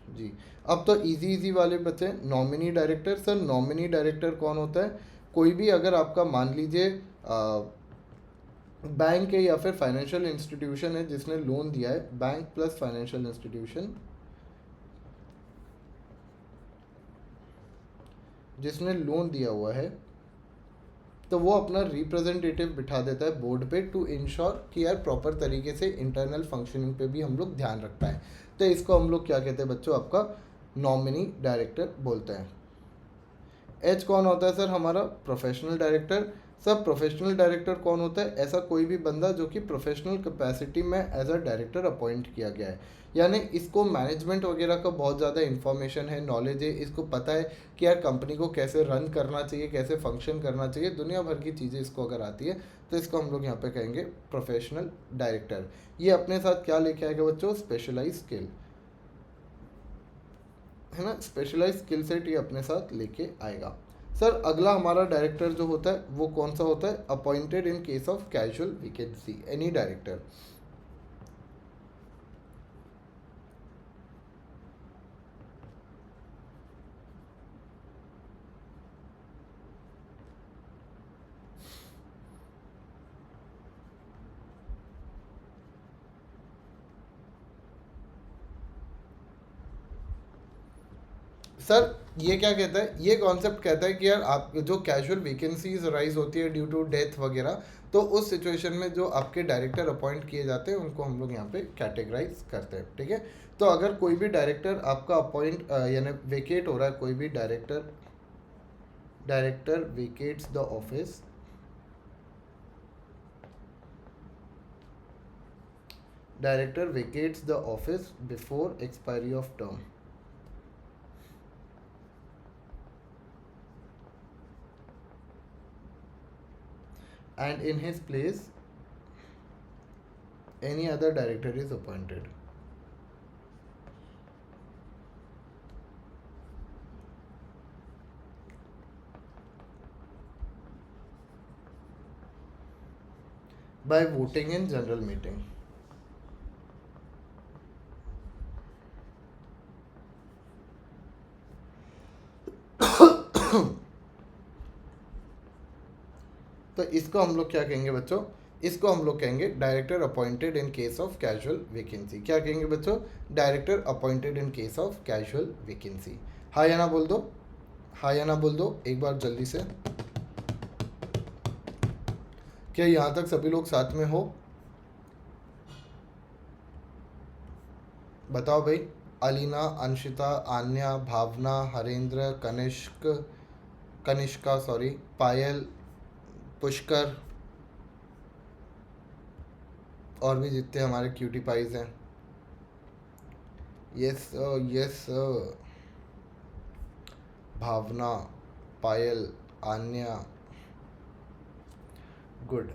Speaker 1: जी, अब तो इजी इजी वाले बचे nominee director. Sir nominee director कौन होता है? कोई भी अगर आपका मान लीजिए बैंक है या फिर फाइनेंशियल इंस्टीट्यूशन है जिसने लोन दिया है, बैंक प्लस फाइनेंशियल इंस्टीट्यूशन जिसने लोन दिया हुआ है, तो वो अपना रिप्रेजेंटेटिव बिठा देता है बोर्ड पे टू इंश्योर कि यार प्रॉपर तरीके से इंटरनल फंक्शनिंग पे भी हम लोग ध्यान रख पाएँ। तो इसको हम लोग क्या कहते हैं बच्चों? आपका नॉमिनी डायरेक्टर बोलते हैं। एच कौन होता है सर? हमारा professional director. Sir professional director कौन होता है? ऐसा कोई भी बंदा जो कि प्रोफेशनल कैपेसिटी में एज अ डायरेक्टर अपॉइंट किया गया है, यानी इसको मैनेजमेंट वगैरह का बहुत ज़्यादा इन्फॉर्मेशन है, नॉलेज है, इसको पता है कि यार कंपनी को कैसे रन करना चाहिए, कैसे फंक्शन करना चाहिए, दुनिया भर की चीज़ें इसको अगर आती है, तो इसको हम लोग यहाँ पे कहेंगे प्रोफेशनल डायरेक्टर। ये अपने साथ क्या लेके आएगा बच्चों? स्पेशलाइज स्किल, है ना, स्पेशलाइज स्किल सेट ये अपने साथ लेके आएगा। सर अगला हमारा डायरेक्टर जो होता है वो कौन सा होता है? Appointed in case of casual vacancy, any director. Sir ये क्या कहता है? ये कॉन्सेप्ट कहता है कि यार आप जो कैजुअल वैकेंसीज राइज होती है ड्यू टू डेथ वगैरह, तो उस सिचुएशन में जो आपके डायरेक्टर अपॉइंट किए जाते हैं उनको हम लोग यहाँ पे कैटेगराइज करते हैं। ठीक है, तो अगर कोई भी डायरेक्टर आपका अपॉइंट यानी वेकेट हो रहा है, कोई भी director director vacates the office, director vacates the office before expiry of term and in his place any other director is appointed. by voting in general meeting. तो इसको हम लोग क्या कहेंगे बच्चों? इसको हम लोग कहेंगे director appointed in case of casual vacancy. क्या कहेंगे बच्चों? Director appointed in case of casual vacancy. हाँ या ना बोल दो, हाँ या ना बोल दो एक बार जल्दी से। क्या यहाँ तक सभी लोग साथ में हो? बताओ भाई। अलीना, अंशिता, आन्या, भावना, हरेंद्र, कनिष्का सॉरी, पायल, पुष्कर और भी जितने हमारे क्यूटी पाइज हैं। यस यस, भावना, पायल, आन्या, गुड।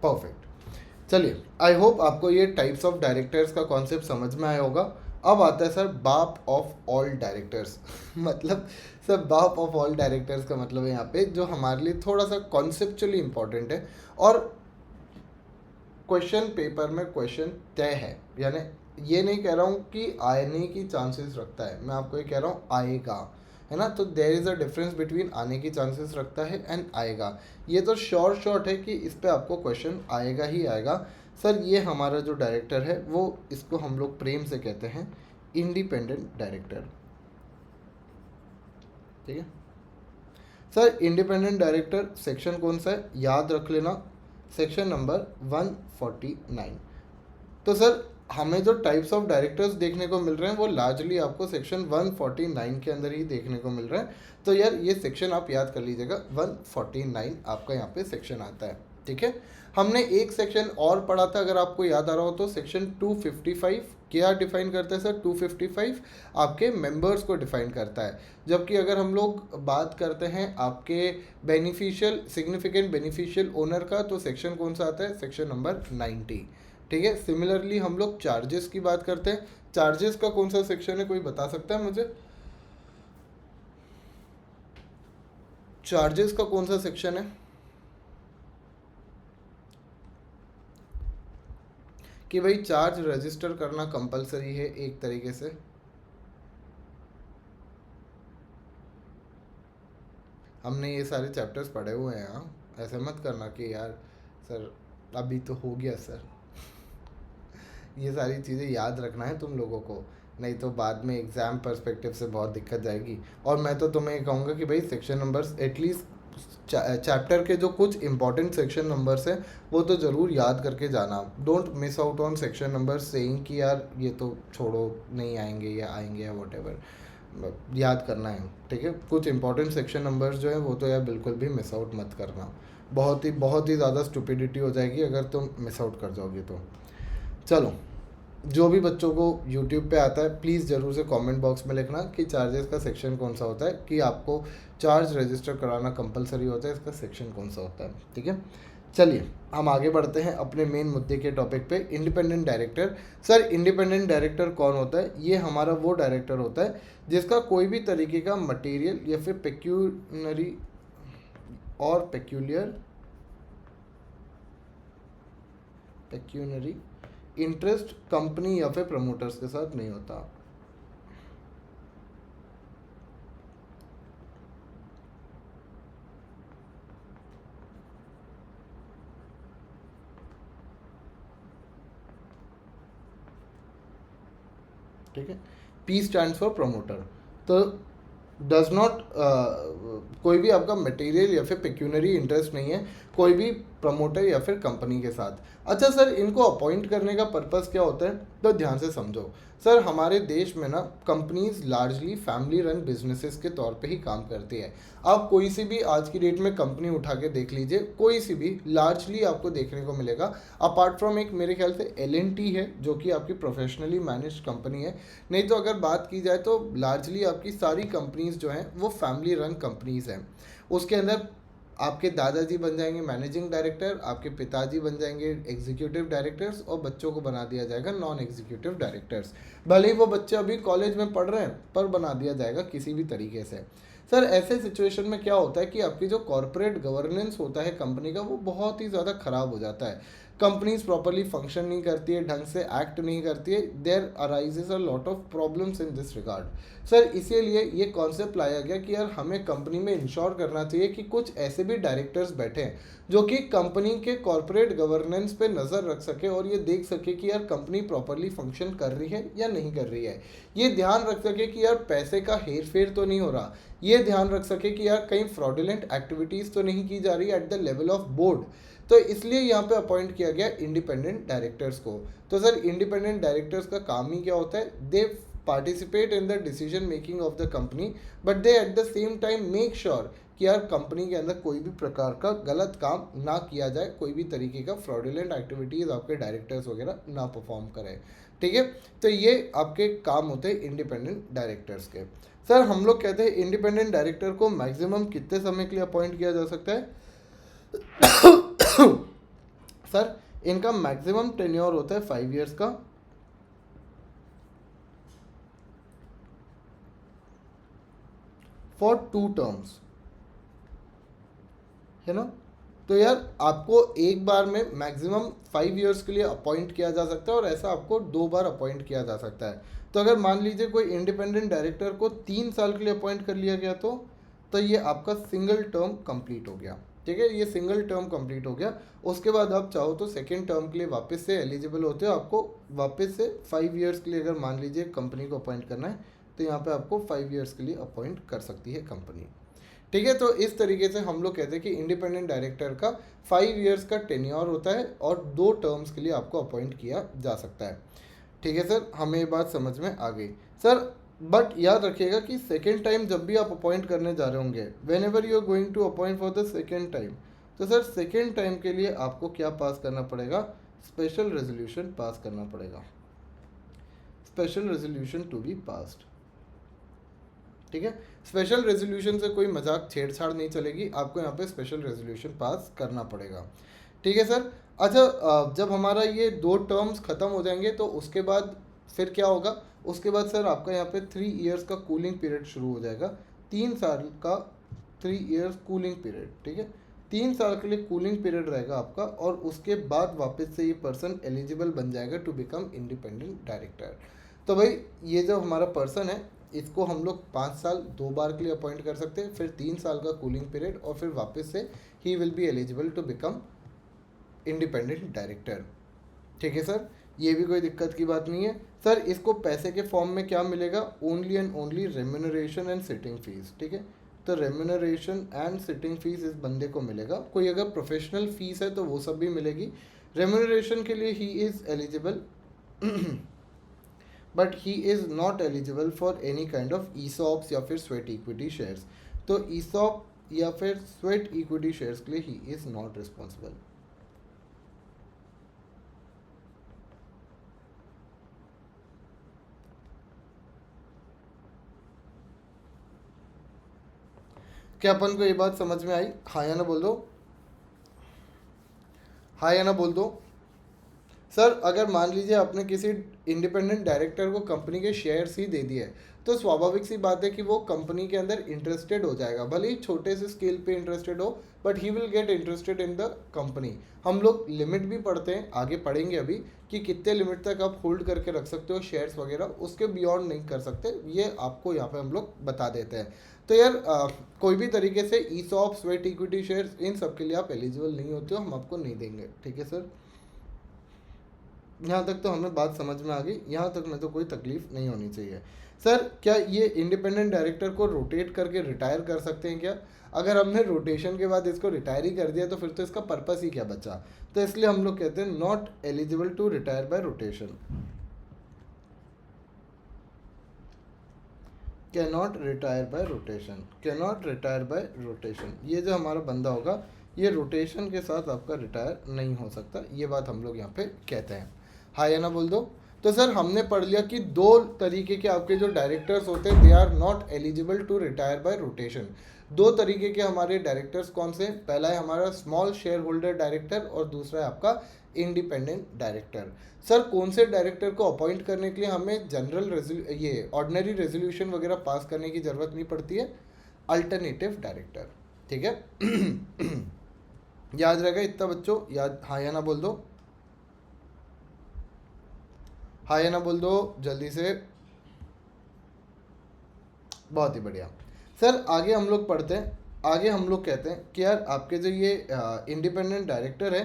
Speaker 1: परफेक्ट। चलिए, आई होप आपको ये टाइप्स ऑफ डायरेक्टर्स का कॉन्सेप्ट समझ में आया होगा। अब आता है सर बाप ऑफ ऑल डायरेक्टर्स। मतलब सर बाप ऑफ ऑल डायरेक्टर्स का मतलब है यहाँ पे जो हमारे लिए थोड़ा सा कॉन्सेप्चुअली इंपॉर्टेंट है और क्वेश्चन पेपर में क्वेश्चन तय है। यानी ये नहीं कह रहा हूँ कि आने की चांसेस रखता है, मैं आपको ये कह रहा हूँ आएगा, है ना। तो there is a difference between आने की चांसेस रखता है एंड आएगा। ये तो श्योर शॉट है कि इस पे आपको क्वेश्चन आएगा ही आएगा। सर ये हमारा जो डायरेक्टर है वो, इसको हम लोग प्रेम से कहते हैं इंडिपेंडेंट डायरेक्टर। ठीक है सर, इंडिपेंडेंट डायरेक्टर सेक्शन कौन सा है याद रख लेना, सेक्शन नंबर 149। तो सर हमें जो टाइप्स ऑफ डायरेक्टर्स देखने को मिल रहे हैं वो लार्जली आपको सेक्शन 149 के अंदर ही देखने को मिल रहे हैं। तो यार ये सेक्शन आप याद कर लीजिएगा, 149 आपका यहाँ पे सेक्शन आता है। ठीक है, हमने एक सेक्शन और पढ़ा था अगर आपको याद आ रहा हो तो, सेक्शन 255 क्या डिफाइन करता है सर? 255 आपके मेंबर्स को डिफाइन करता है। जबकि अगर हम लोग बात करते हैं आपके बेनिफिशियल सिग्निफिकेंट बेनिफिशियल ओनर का, तो सेक्शन कौन सा आता है? Section number 90। ठीक है, सिमिलरली हम लोग चार्जेस की बात करते हैं। चार्जेस का कौन सा सेक्शन है, कोई बता सकता है मुझे? चार्जेस का कौन सा सेक्शन है कि भाई चार्ज रजिस्टर करना कंपलसरी है एक तरीके से? हमने ये सारे चैप्टर्स पढ़े हुए हैं। हाँ, ऐसे मत करना कि यार सर अभी तो हो गया सर। ये सारी चीज़ें याद रखना है तुम लोगों को, नहीं तो बाद में एग्ज़ाम पर्सपेक्टिव से बहुत दिक्कत जाएगी। और मैं तो तुम्हें कहूँगा कि भाई सेक्शन नंबर्स एटलीस्ट चैप्टर के जो कुछ इंपॉर्टेंट सेक्शन नंबर्स हैं वो तो ज़रूर याद करके जाना। Don't miss out on section number saying कि यार ये तो छोड़ो नहीं आएंगे या आएंगे या वॉट, याद करना है। ठीक है, कुछ इंपॉर्टेंट सेक्शन नंबर्स जो है वो तो यार बिल्कुल भी मिस आउट मत करना। बहुत ही ज़्यादा स्टुपिडिटी हो जाएगी अगर तुम मिस आउट कर जाओगे तो। चलो, जो भी बच्चों को यूट्यूब पे आता है प्लीज़ ज़रूर से कमेंट बॉक्स में लिखना कि चार्जेस का सेक्शन कौन सा होता है, कि आपको चार्ज रजिस्टर कराना कंपलसरी होता है, इसका सेक्शन कौन सा होता है। ठीक है, चलिए हम आगे बढ़ते हैं अपने मेन मुद्दे के टॉपिक पे, independent director. Sir independent director कौन होता है? ये हमारा वो डायरेक्टर होता है जिसका कोई भी तरीके का मटेरियल या फिर पेक्यूनरी और पेक्यूनरी इंटरेस्ट कंपनी या फिर प्रमोटर्स के साथ नहीं होता। ठीक है, पी स्टैंड फॉर प्रमोटर। तो डज नॉट कोई भी आपका मटेरियल या फिर पेक्यूनरी इंटरेस्ट नहीं है कोई भी प्रमोटर या फिर कंपनी के साथ। अच्छा सर इनको अपॉइंट करने का पर्पस क्या होता है? तो ध्यान से समझो सर, हमारे देश में ना companies largely family run businesses के तौर पे ही काम करती है। आप कोई सी भी आज की डेट में कंपनी उठा के देख लीजिए, कोई सी भी लार्जली आपको देखने को मिलेगा, अपार्ट फ्रॉम एक मेरे ख्याल से L&T है जो कि आपकी प्रोफेशनली मैनेज कंपनी है। नहीं तो अगर बात की जाए तो लार्जली आपकी सारी कंपनीज जो हैं वो फैमिली रन कंपनीज हैं। उसके अंदर आपके दादाजी बन जाएंगे मैनेजिंग डायरेक्टर, आपके पिताजी बन जाएंगे एग्जीक्यूटिव डायरेक्टर्स, और बच्चों को बना दिया जाएगा नॉन एग्जीक्यूटिव डायरेक्टर्स। भले ही वो बच्चे अभी कॉलेज में पढ़ रहे हैं, पर बना दिया जाएगा किसी भी तरीके से। सर ऐसे सिचुएशन में क्या होता है कि आपकी जो कॉर्पोरेट गवर्नेंस होता है कंपनी का, वो बहुत ही ज़्यादा ख़राब हो जाता है। कंपनीज प्रॉपरली फंक्शन नहीं करती है, ढंग से एक्ट नहीं करती है, there arises a lot of problems in this regard. Sir इसीलिए ये कॉन्सेप्ट लाया गया कि यार हमें कंपनी में इंश्योर करना चाहिए कि कुछ ऐसे भी डायरेक्टर्स बैठे हैं जो कि कंपनी के कॉर्पोरेट गवर्नेंस पे नज़र रख सके और ये देख सके कि यार कंपनी प्रॉपरली फंक्शन कर रही है या नहीं कर रही है। ये ध्यान रख सके कि यार पैसे का हेर फेर तो नहीं हो रहा, ये ध्यान रख सके कि यार कहीं फ्रॉडुलेंट एक्टिविटीज़ तो नहीं की जा रही at the level of board. तो इसलिए यहाँ पे अपॉइंट किया गया इंडिपेंडेंट डायरेक्टर्स को। तो सर इंडिपेंडेंट डायरेक्टर्स का काम ही क्या होता है, दे participate in the decision making of the company, but they at the same time make sure कि यार कंपनी के अंदर कोई भी प्रकार का गलत काम ना किया जाए, कोई भी तरीके का फ्रॉडुलेंट एक्टिविटीज़ आपके डायरेक्टर्स वगैरह ना परफॉर्म करें। ठीक है, तो ये आपके काम होते हैं इंडिपेंडेंट डायरेक्टर्स के। सर हम लोग कहते हैं इंडिपेंडेंट डायरेक्टर को मैक्सिमम कितने समय के लिए अपॉइंट किया जा सकता है। सर इनका मैक्सिमम टेन्योर होता है 5 ईयर्स का, फॉर 2 टर्म्स, है ना। तो यार आपको एक बार में मैक्सिमम 5 ईयर्स के लिए अपॉइंट किया जा सकता है, और ऐसा आपको 2 बार अपॉइंट किया जा सकता है। तो अगर मान लीजिए कोई इंडिपेंडेंट डायरेक्टर को 3 साल के लिए अपॉइंट कर लिया गया, तो ये आपका सिंगल टर्म कंप्लीट हो गया। ठीक है, ये सिंगल टर्म कंप्लीट हो गया। उसके बाद आप चाहो तो सेकेंड टर्म के लिए वापस से एलिजिबल होते हो। आपको वापस से 5 ईयर्स के लिए अगर मान लीजिए कंपनी को अपॉइंट करना है, तो यहाँ पे आपको 5 ईयर्स के लिए अपॉइंट कर सकती है कंपनी। ठीक है, तो इस तरीके से हम लोग कहते हैं कि इंडिपेंडेंट डायरेक्टर का 5 ईयर्स का टेन्योर होता है और 2 टर्म्स के लिए आपको अपॉइंट किया जा सकता है। ठीक है सर, हमें ये बात समझ में आ गई। सर बट याद रखिएगा कि सेकेंड टाइम जब भी आप अपॉइंट करने जा रहे होंगे, whenever you are going to appoint for the second time, तो सर सेकेंड टाइम के लिए आपको क्या पास करना पड़ेगा, स्पेशल रेजोल्यूशन पास करना पड़ेगा, special resolution to be passed. ठीक है, स्पेशल रेजोल्यूशन से कोई मजाक छेड़छाड़ नहीं चलेगी, आपको यहाँ पे स्पेशल रेजोल्यूशन पास करना पड़ेगा। ठीक है सर। अच्छा जब हमारा ये 2 टर्म्स ख़त्म हो जाएंगे तो उसके बाद फिर क्या होगा, उसके बाद सर आपका यहाँ पे 3 ईयर्स का कूलिंग पीरियड शुरू हो जाएगा। 3 साल का 3 ईयर्स कूलिंग पीरियड। ठीक है, 3 साल के लिए कूलिंग पीरियड रहेगा आपका, और उसके बाद वापस से ये पर्सन एलिजिबल बन जाएगा टू बिकम इंडिपेंडेंट डायरेक्टर। तो भाई ये जो हमारा पर्सन है, इसको हम लोग 5 साल 2 बार के लिए अपॉइंट कर सकते हैं, फिर 3 साल का कूलिंग पीरियड, और फिर वापस से he will be eligible to become independent director. ठीक है सर, ये भी कोई दिक्कत की बात नहीं है। सर इसको पैसे के फॉर्म में क्या मिलेगा, only and only remuneration and sitting fees. ठीक है, तो रेम्यूनरेशन एंड सिटिंग फीस इस बंदे को मिलेगा। कोई अगर प्रोफेशनल फीस है तो वो सब भी मिलेगी। रेम्यूनरेशन के लिए he is eligible but he is not eligible for any kind of ESOPs या फिर स्वेट इक्विटी शेयर्स। तो ईसॉप या फिर स्वेट इक्विटी शेयर्स के लिए ही इज़ नॉट रिस्पॉन्सिबल। क्या अपन को ये बात समझ में आई, हाँ या ना बोल दो, हाँ या ना बोल दो। सर अगर मान लीजिए आपने किसी इंडिपेंडेंट डायरेक्टर को कंपनी के शेयर्स ही दे दिए, तो स्वाभाविक सी बात है कि वो कंपनी के अंदर इंटरेस्टेड हो जाएगा, भले ही छोटे से स्केल पे इंटरेस्टेड हो, but he will get interested in the company. हम लोग लिमिट भी पढ़ते हैं, आगे पढ़ेंगे अभी, कि कितने लिमिट तक आप होल्ड करके रख सकते हो शेयर्स वगैरह, उसके बियॉन्ड नहीं कर सकते, ये आपको यहाँ पे हम लोग बता देते हैं। तो यार कोई भी तरीके से ईसॉप, स्वेट इक्विटी शेयर्स, इन सब के लिए आप एलिजिबल नहीं होते हो, हम आपको नहीं देंगे। ठीक है सर, यहाँ तक तो हमें बात समझ में आ गई, यहाँ तक में तो कोई तकलीफ नहीं होनी चाहिए। सर क्या ये इंडिपेंडेंट डायरेक्टर को रोटेट करके रिटायर कर सकते हैं क्या? अगर हमने रोटेशन के बाद इसको रिटायर ही कर दिया तो फिर तो इसका पर्पस ही क्या बचा। तो इसलिए हम लोग कहते हैं not eligible to retire by rotation, cannot retire by rotation, cannot retire by rotation. ये जो हमारा बंदा होगा, ये रोटेशन के साथ आपका रिटायर नहीं हो सकता, ये बात हम लोग यहाँ पे कहते हैं। हाँ या ना बोल दो। तो सर हमने पढ़ लिया कि 2 तरीके के आपके जो डायरेक्टर्स होते हैं, they are not eligible to retire by rotation. दो तरीके के हमारे डायरेक्टर्स कौन से, पहला है हमारा स्मॉल शेयर होल्डर डायरेक्टर और दूसरा है आपका इंडिपेंडेंट डायरेक्टर। सर कौन से डायरेक्टर को अपॉइंट करने के लिए हमें ये ऑर्डिनरी रेजोल्यूशन वगैरह पास करने की ज़रूरत नहीं पड़ती है? अल्टरनेटिव डायरेक्टर, ठीक है। याद रहेगा इतना बच्चों, याद, हाँ या ना बोल दो, हाँ या ना बोल दो जल्दी से। बहुत ही बढ़िया। सर आगे हम लोग पढ़ते हैं, आगे हम लोग कहते हैं कि यार आपके जो ये इंडिपेंडेंट डायरेक्टर है,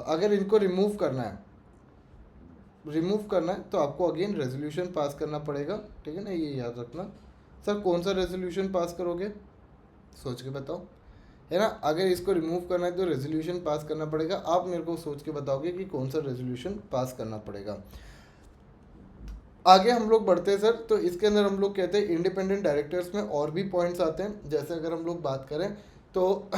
Speaker 1: अगर इनको रिमूव करना है तो आपको अगेन रेजोल्यूशन पास करना पड़ेगा, ठीक है ना, ये याद रखना। सर कौन सा रेजोल्यूशन पास करोगे, सोच के बताओ, है ना। अगर इसको रिमूव करना है तो रेजोल्यूशन पास करना पड़ेगा, आप मेरे को सोच के बताओगे कि कौन सा रेजोल्यूशन पास करना पड़ेगा। आगे हम लोग बढ़ते हैं सर, तो इसके अंदर हम लोग कहते हैं इंडिपेंडेंट डायरेक्टर्स में और भी पॉइंट्स आते हैं। जैसे अगर हम लोग बात करें तो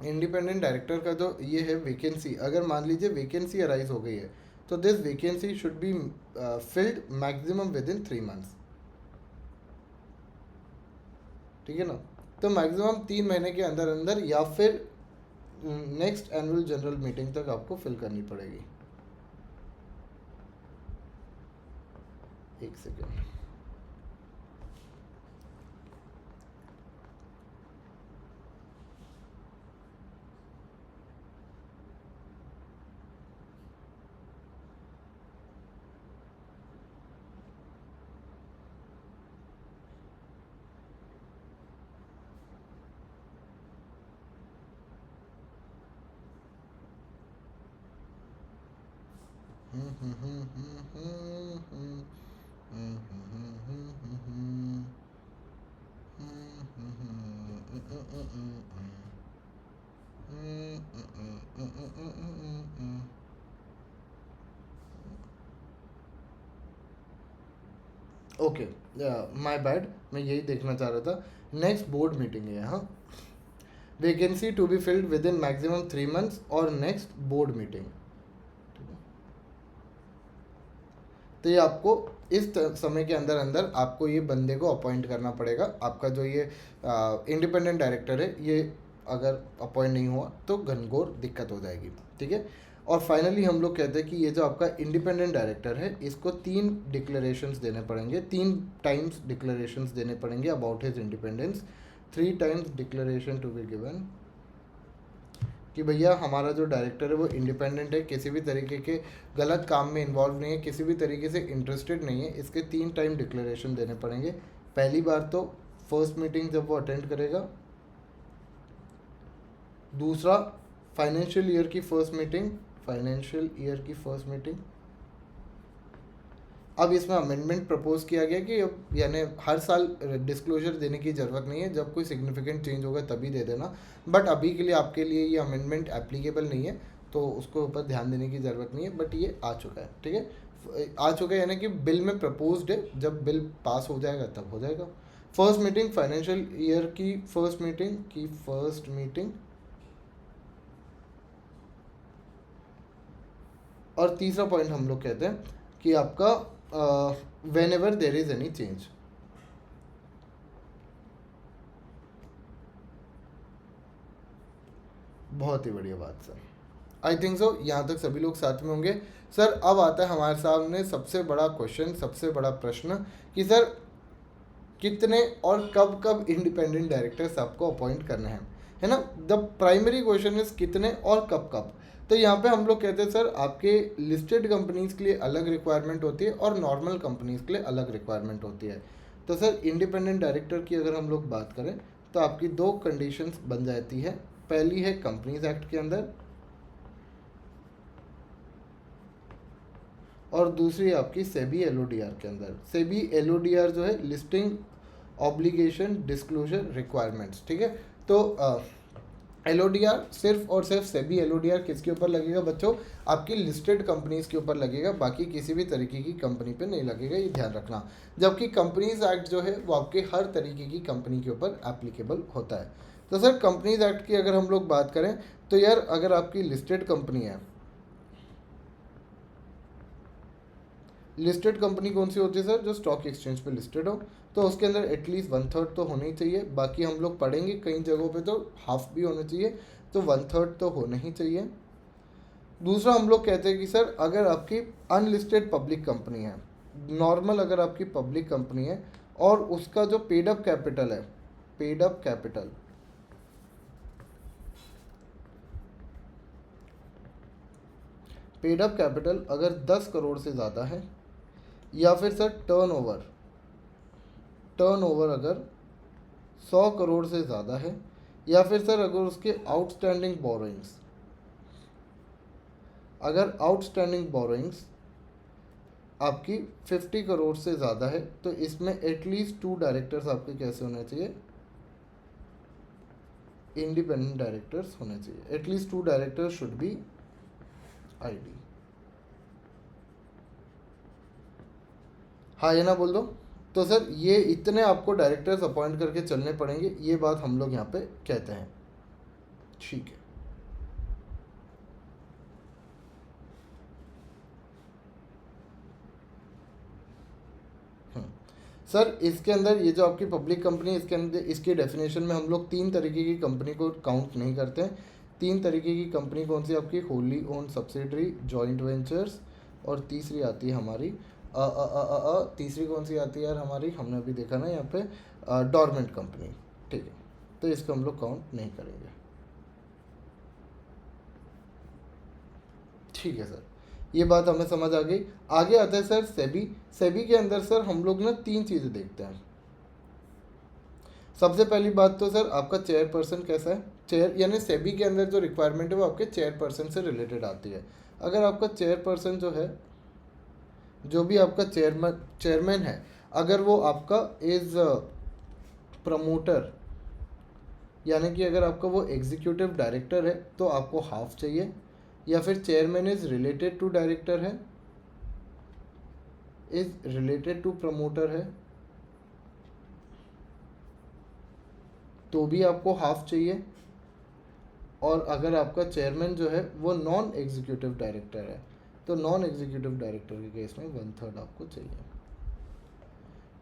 Speaker 1: इंडिपेंडेंट डायरेक्टर का जो ये है वैकेंसी, अगर मान लीजिए वैकेंसी अराइज हो गई है तो this vacancy should be filled maximum with in 3 months, ठीक है ना। तो मैक्सिमम 3 महीने के अंदर अंदर या फिर नेक्स्ट एनुअल जनरल मीटिंग तक आपको फिल करनी पड़ेगी। एक सेकेंड, ओके, माय बैड, मैं यही देखना चाह रहा था। नेक्स्ट बोर्ड मीटिंग है, हाँ, vacancy to be filled within maximum 3 months और नेक्स्ट बोर्ड मीटिंग। तो ये आपको इस समय के अंदर अंदर आपको ये बंदे को अपॉइंट करना पड़ेगा। आपका जो ये इंडिपेंडेंट डायरेक्टर है, ये अगर अपॉइंट नहीं हुआ तो घनघोर दिक्कत हो जाएगी, ठीक है। और फाइनली हम लोग कहते हैं कि ये जो आपका इंडिपेंडेंट डायरेक्टर है, इसको 3 डिक्लेरेशंस देने पड़ेंगे, 3 टाइम्स डिक्लेरेशंस देने पड़ेंगे about his independence. 3 times declaration to be given कि भैया हमारा जो डायरेक्टर है वो इंडिपेंडेंट है, किसी भी तरीके के गलत काम में इन्वॉल्व नहीं है, किसी भी तरीके से इंटरेस्टेड नहीं है। इसके 3 टाइम डिक्लेरेशन देने पड़ेंगे। पहली बार तो फर्स्ट मीटिंग जब वो अटेंड करेगा, दूसरा फाइनेंशियल ईयर की फर्स्ट मीटिंग। अब इसमें अमेंडमेंट प्रपोज किया गया कि अब यानी हर साल डिस्क्लोजर देने की ज़रूरत नहीं है, जब कोई सिग्निफिकेंट चेंज होगा तभी दे देना। बट अभी के लिए आपके लिए ये अमेंडमेंट एप्लीकेबल नहीं है, तो उसको ऊपर ध्यान देने की ज़रूरत नहीं है। बट ये आ चुका है, ठीक है, आ चुका है, यानी कि बिल में प्रपोज्ड है, जब बिल पास हो जाएगा तब हो जाएगा। फर्स्ट मीटिंग फाइनेंशियल ईयर की फर्स्ट मीटिंग और तीसरा पॉइंट हम लोग कहते हैं कि आपका whenever there is any change। बहुत ही बढ़िया बात सर, आई थिंक सो यहाँ तक सभी लोग साथ में होंगे। सर अब आता है हमारे सामने सबसे बड़ा क्वेश्चन, सबसे बड़ा प्रश्न कि सर कितने और कब कब इंडिपेंडेंट डायरेक्टर्स आपको अपॉइंट करने हैं, है ना। द प्राइमरी क्वेश्चन इज कितने और कब कब। तो यहाँ पे हम लोग कहते हैं सर आपके लिस्टेड कंपनीज के लिए अलग रिक्वायरमेंट होती है और नॉर्मल कंपनीज के लिए अलग रिक्वायरमेंट होती है। तो सर इंडिपेंडेंट डायरेक्टर की अगर हम लोग बात करें तो आपकी 2 कंडीशंस बन जाती है। पहली है कंपनीज एक्ट के अंदर और दूसरी आपकी सेबी एलओडीआर के अंदर। सेबी एलओडीआर जो है लिस्टिंग ऑब्लिगेशन डिस्क्लोजर रिक्वायरमेंट्स, ठीक है। तो एलओडीआर सिर्फ और सिर्फ सेबी एलओडीआर किसके ऊपर लगेगा बच्चों, आपकी लिस्टेड कंपनीज के ऊपर लगेगा, बाकी किसी भी तरीके की कंपनी पे नहीं लगेगा, ये ध्यान रखना। जबकि कंपनीज एक्ट जो है वो आपके हर तरीके की कंपनी के ऊपर एप्लीकेबल होता है। तो सर कंपनीज एक्ट की अगर हम लोग बात करें तो यार अगर आपकी लिस्टेड कंपनी है, लिस्टेड कंपनी कौन सी होती है सर? जो स्टॉक एक्सचेंज पे लिस्टेड हो, तो उसके अंदर एटलीस्ट 1/3 तो होना ही चाहिए। बाकी हम लोग पढ़ेंगे कई जगहों पे तो हाफ भी होना चाहिए, तो 1/3 तो होना ही चाहिए। दूसरा हम लोग कहते हैं कि सर अगर आपकी अनलिस्टेड पब्लिक कंपनी है, नॉर्मल अगर आपकी पब्लिक कंपनी है और उसका जो पेड अप कैपिटल है, paid up capital paid up capital अगर 10 करोड़ से ज़्यादा है, या फिर सर टर्नओवर अगर 100 करोड़ से ज़्यादा है, या फिर सर अगर उसके आउटस्टैंडिंग बोरोइंग्स, अगर आउटस्टैंडिंग बोरोइंग्स आपकी 50 करोड़ से ज़्यादा है, तो इसमें एटलीस्ट 2 डायरेक्टर्स आपके कैसे होने चाहिए? इंडिपेंडेंट डायरेक्टर्स होने चाहिए। At least 2 directors should be ID. हाँ ये ना बोल दो। तो सर ये इतने आपको डायरेक्टर्स अपॉइंट करके चलने पड़ेंगे, ये बात हम लोग यहाँ पे कहते हैं। ठीक है। सर इसके अंदर ये जो आपकी पब्लिक कंपनी, इसके अंदर इसकी डेफिनेशन में हम लोग 3 तरीके की कंपनी को काउंट नहीं करते हैं। 3 तरीके की कंपनी कौन सी? आपकी Holi own subsidiary, joint ventures, और तीसरी आती है हमारी तीसरी कौन सी आती है यार हमारी? हमने अभी देखा ना यहाँ पे डॉर्मेंट कंपनी। ठीक है, तो इसको हम लोग काउंट नहीं करेंगे। ठीक है सर, ये बात हमें समझ आ गई। आगे आता है सर सेबी। सेबी के अंदर सर हम लोग ना 3 चीज़ें देखते हैं। सबसे पहली बात तो सर आपका चेयरपर्सन कैसा है? चेयर यानी सेबी के अंदर जो रिक्वायरमेंट है वो आपके चेयरपर्सन से रिलेटेड आती है। अगर आपका चेयरपर्सन जो है, जो भी आपका चेयरमैन है, अगर वो आपका इज प्रमोटर, यानी कि अगर आपका वो एग्जीक्यूटिव डायरेक्टर है तो आपको हाफ चाहिए, या फिर chairman is related to director है, इज रिलेटेड टू प्रमोटर है, तो भी आपको हाफ चाहिए। और अगर आपका चेयरमैन जो है वो नॉन एग्जीक्यूटिव डायरेक्टर है, तो नॉन एग्जीक्यूटिव डायरेक्टर के केस में 1/3 आपको चाहिए।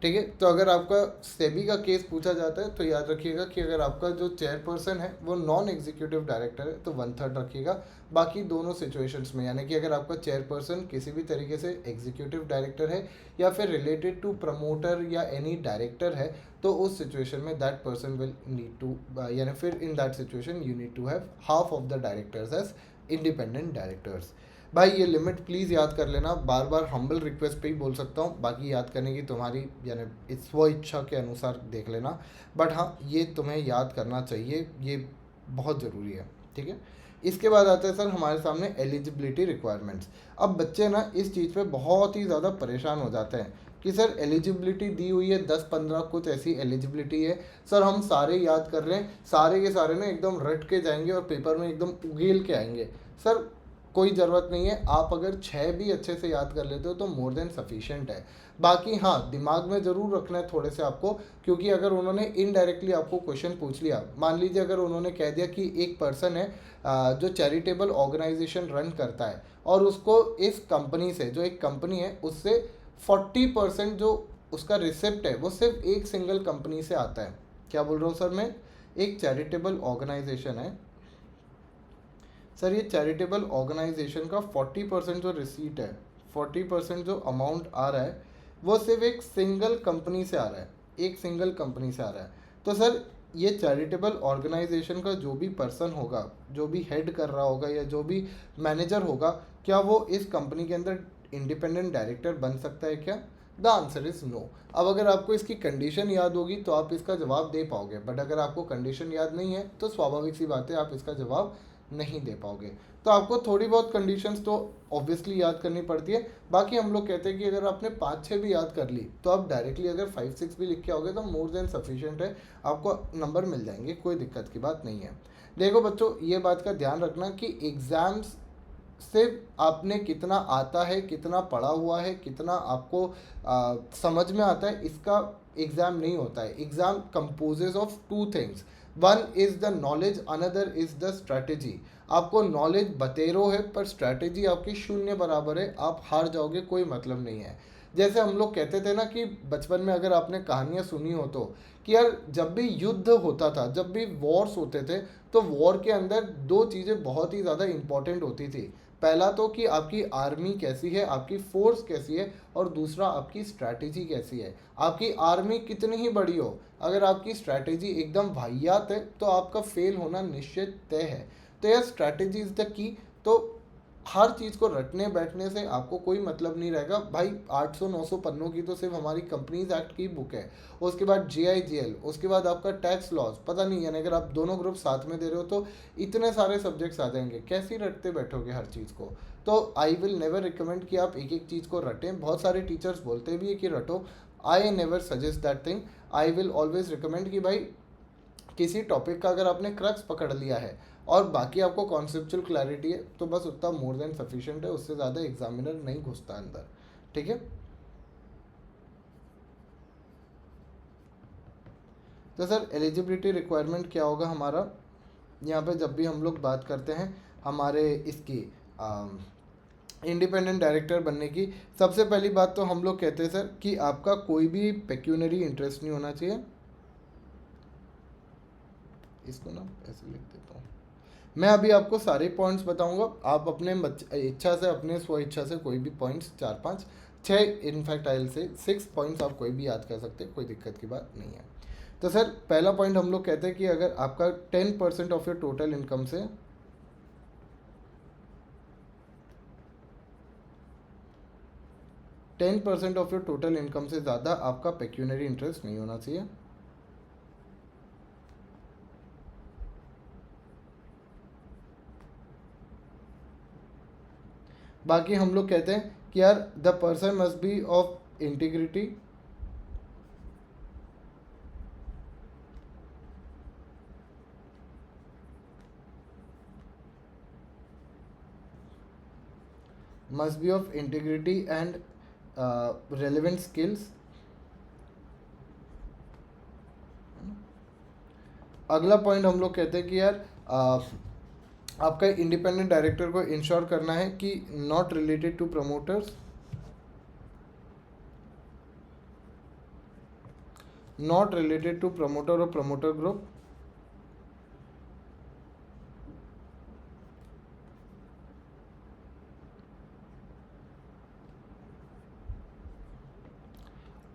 Speaker 1: ठीक है, तो अगर आपका सेबी का केस पूछा जाता है तो याद रखिएगा कि अगर आपका जो चेयरपर्सन है वो नॉन एग्जीक्यूटिव डायरेक्टर है तो 1/3 रखिएगा। बाकी दोनों सिचुएशंस में, यानी कि अगर आपका चेयरपर्सन किसी भी तरीके से एग्जीक्यूटिव डायरेक्टर है या फिर रिलेटेड टू प्रमोटर या एनी डायरेक्टर है, तो उस सिचुएशन में that person will need to, यानी फिर in that situation you need to have half of the directors as independent directors. भाई ये लिमिट प्लीज़ याद कर लेना, बार बार हम्बल रिक्वेस्ट पे ही बोल सकता हूँ, बाकी याद करने की तुम्हारी यानी स्व इच्छा के अनुसार देख लेना। बट हाँ ये तुम्हें याद करना चाहिए, ये बहुत ज़रूरी है। ठीक है, इसके बाद आता है सर हमारे सामने एलिजिबिलिटी रिक्वायरमेंट्स। अब बच्चे ना इस चीज़ पे बहुत ही ज़्यादा परेशान हो जाते हैं कि सर एलिजिबिलिटी दी हुई है 10-15 कुछ ऐसी एलिजिबिलिटी है, सर हम सारे याद कर रहे हैं, सारे के सारे ना एकदम रट के जाएंगे और पेपर में एकदम उगेल के आएंगे। सर कोई ज़रूरत नहीं है, आप अगर 6 भी अच्छे से याद कर लेते हो तो मोर देन सफिशेंट है। बाकी हाँ दिमाग में ज़रूर रखना है थोड़े से आपको, क्योंकि अगर उन्होंने इनडायरेक्टली आपको क्वेश्चन पूछ लिया, मान लीजिए अगर उन्होंने कह दिया कि एक पर्सन है जो चैरिटेबल ऑर्गेनाइजेशन रन करता है और उसको इस कंपनी से, जो एक कंपनी है उससे 40% जो उसका रिसिप्ट है वो सिर्फ एक सिंगल कंपनी से आता है। क्या बोल रहा हूँ सर मैं? एक चैरिटेबल ऑर्गेनाइजेशन है सर, ये चैरिटेबल ऑर्गेनाइजेशन का 40% जो रिसीट है, 40% जो अमाउंट आ रहा है वो सिर्फ एक सिंगल कंपनी से आ रहा है, एक सिंगल कंपनी से आ रहा है। तो सर ये चैरिटेबल ऑर्गेनाइजेशन का जो भी पर्सन होगा, जो भी हेड कर रहा होगा या जो भी मैनेजर होगा, क्या वो इस कंपनी के अंदर इंडिपेंडेंट डायरेक्टर बन सकता है क्या? The answer is no. अब अगर आपको इसकी कंडीशन याद होगी तो आप इसका जवाब दे पाओगे, बट अगर आपको कंडीशन याद नहीं है तो स्वाभाविक सी बात है आप इसका जवाब नहीं दे पाओगे। तो आपको थोड़ी बहुत कंडीशंस तो ऑब्वियसली याद करनी पड़ती है। बाकी हम लोग कहते हैं कि अगर आपने 5-6 भी याद कर ली तो आप डायरेक्टली अगर 5-6 भी लिख के आओगे तो मोर देन सफिशिएंट है, आपको नंबर मिल जाएंगे, कोई दिक्कत की बात नहीं है। देखो बच्चों ये बात का ध्यान रखना कि एग्ज़ाम्स सिर्फ आपने कितना आता है, कितना पढ़ा हुआ है, कितना आपको समझ में आता है, इसका एग्ज़ाम नहीं होता है। Exam composes of 2 things, one is the knowledge, another is the strategy. आपको नॉलेज बतेरो है पर स्ट्रैटेजी आपकी शून्य बराबर है, आप हार जाओगे, कोई मतलब नहीं है। जैसे हम लोग कहते थे ना कि बचपन में अगर आपने कहानियाँ सुनी हो तो, कि यार जब भी युद्ध होता था, जब भी वॉर्स होते थे, तो वॉर के अंदर दो चीज़ें बहुत ही ज़्यादा इंपॉर्टेंट होती थी। पहला तो कि आपकी आर्मी कैसी है, आपकी फोर्स कैसी है, और दूसरा आपकी स्ट्रैटेजी कैसी है। आपकी आर्मी कितनी ही बड़ी हो, अगर आपकी स्ट्रैटेजी एकदम वाहियात है तो आपका फेल होना निश्चित तय है। तो यह स्ट्रैटेजी इज द की। तो हर चीज़ को रटने बैठने से आपको कोई मतलब नहीं रहेगा भाई। 800-900 पन्नों की तो सिर्फ हमारी कंपनीज एक्ट की बुक है, उसके बाद GIGL, उसके बाद आपका टैक्स लॉज, पता नहीं, यानी अगर आप दोनों ग्रुप साथ में दे रहे हो तो इतने सारे सब्जेक्ट्स आ जाएंगे, कैसे ही रटते बैठोगे हर चीज़ को। तो आई विल नेवर रिकमेंड कि आप एक एक चीज़ को रटें। बहुत सारे टीचर्स बोलते भी है कि रटो, I never suggest that thing. I will always recommend कि भाई किसी टॉपिक का अगर आपने क्रक्स पकड़ लिया है और बाकी आपको कॉन्सेप्चुअल क्लैरिटी है तो बस उतना मोर देन सफिशिएंट है, उससे ज़्यादा एग्जामिनर नहीं घुसता अंदर। ठीक है। तो सर एलिजिबिलिटी रिक्वायरमेंट क्या होगा हमारा, यहाँ पे जब भी हम लोग बात करते हैं हमारे इसकी इंडिपेंडेंट डायरेक्टर बनने की, सबसे पहली बात तो हम लोग कहते हैं सर कि आपका कोई भी पेक्यूनरी इंटरेस्ट नहीं होना चाहिए। इसको ना ऐसे लिख देता हूँ। मैं अभी आपको सारे पॉइंट्स बताऊंगा, आप अपने इच्छा से, अपने स्व इच्छा से कोई भी पॉइंट्स, 4 5 6, इनफैक्ट आई से 6 पॉइंट्स आप कोई भी याद कर सकते हैं, कोई दिक्कत की बात नहीं है। तो सर पहला पॉइंट हम लोग कहते हैं कि अगर आपका 10% ऑफ योर टोटल इनकम से 10% ऑफ योर टोटल इनकम से ज़्यादा आपका पेक्यूनरी इंटरेस्ट नहीं होना चाहिए। बाकी हम लोग कहते हैं कि यार the person must be of integrity, must be of integrity and relevant skills। अगला पॉइंट हम लोग कहते हैं कि यार आपका इंडिपेंडेंट डायरेक्टर को इंश्योर करना है कि not related to promoters, not related to promoter और प्रमोटर ग्रुप।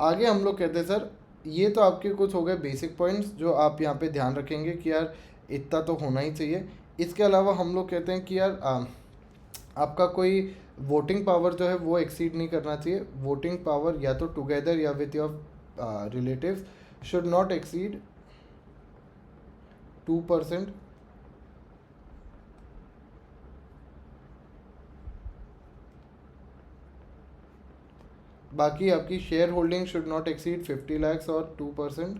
Speaker 1: आगे हम लोग कहते हैं सर, ये तो आपके कुछ हो गए बेसिक पॉइंट्स जो आप यहाँ पे ध्यान रखेंगे कि यार इतना तो होना ही चाहिए। इसके अलावा हम लोग कहते हैं कि यार आपका कोई वोटिंग पावर जो है वो एक्सीड नहीं करना चाहिए। वोटिंग पावर या तो टुगेदर या with your relatives should not exceed 2%। बाकी आपकी share holding should not exceed 50 lakhs और 2%।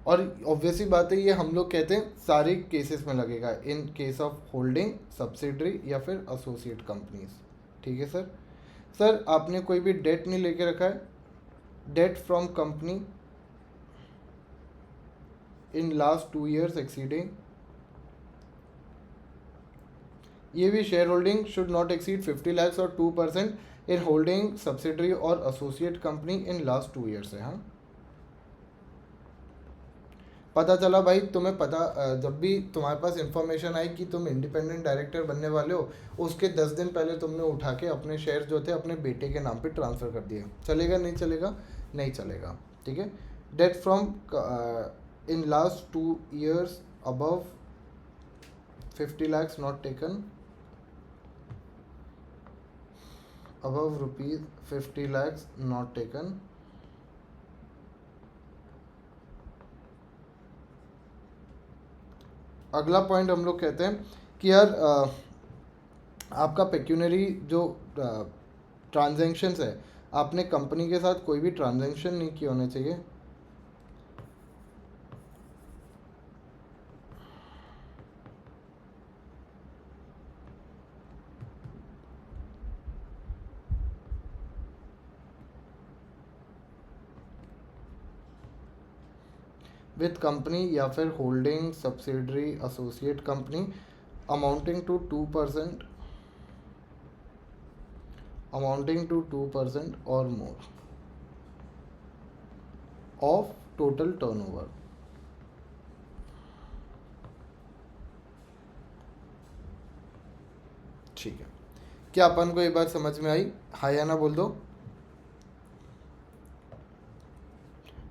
Speaker 1: और ऑब्वियसली बात है, ये हम लोग कहते हैं सारे केसेस में लगेगा, in case of holding, subsidiary या फिर एसोसिएट कंपनीज। ठीक है सर। सर आपने कोई भी डेट नहीं लेके रखा है, debt from company in last 2 years exceeding, ये भी shareholding should not exceed 50 lakhs और 2% इन होल्डिंग सब्सिडरी और associate company in last 2 years है। हाँ, पता चला भाई तुम्हें पता, जब भी तुम्हारे पास इन्फॉर्मेशन आई कि तुम इंडिपेंडेंट डायरेक्टर बनने वाले हो, उसके 10 दिन पहले तुमने उठा के अपने शेयर जो थे अपने बेटे के नाम पे ट्रांसफ़र कर दिए, चलेगा नहीं चलेगा? नहीं चलेगा। ठीक है। Debt from in last 2 years above 50 lakhs not taken, above ₹50 lakhs not taken. अगला पॉइंट हम लोग कहते हैं कि यार आपका पेक्यूनरी जो ट्रांजैक्शंस है, आपने कंपनी के साथ कोई भी ट्रांजैक्शन नहीं किए होने चाहिए। विथ कंपनी या फिर holding subsidiary associate company amounting to 2% और मोर ऑफ टोटल टर्नओवर। ठीक है, क्या अपन को ये बात समझ में आई? हाँ या ना बोल दो।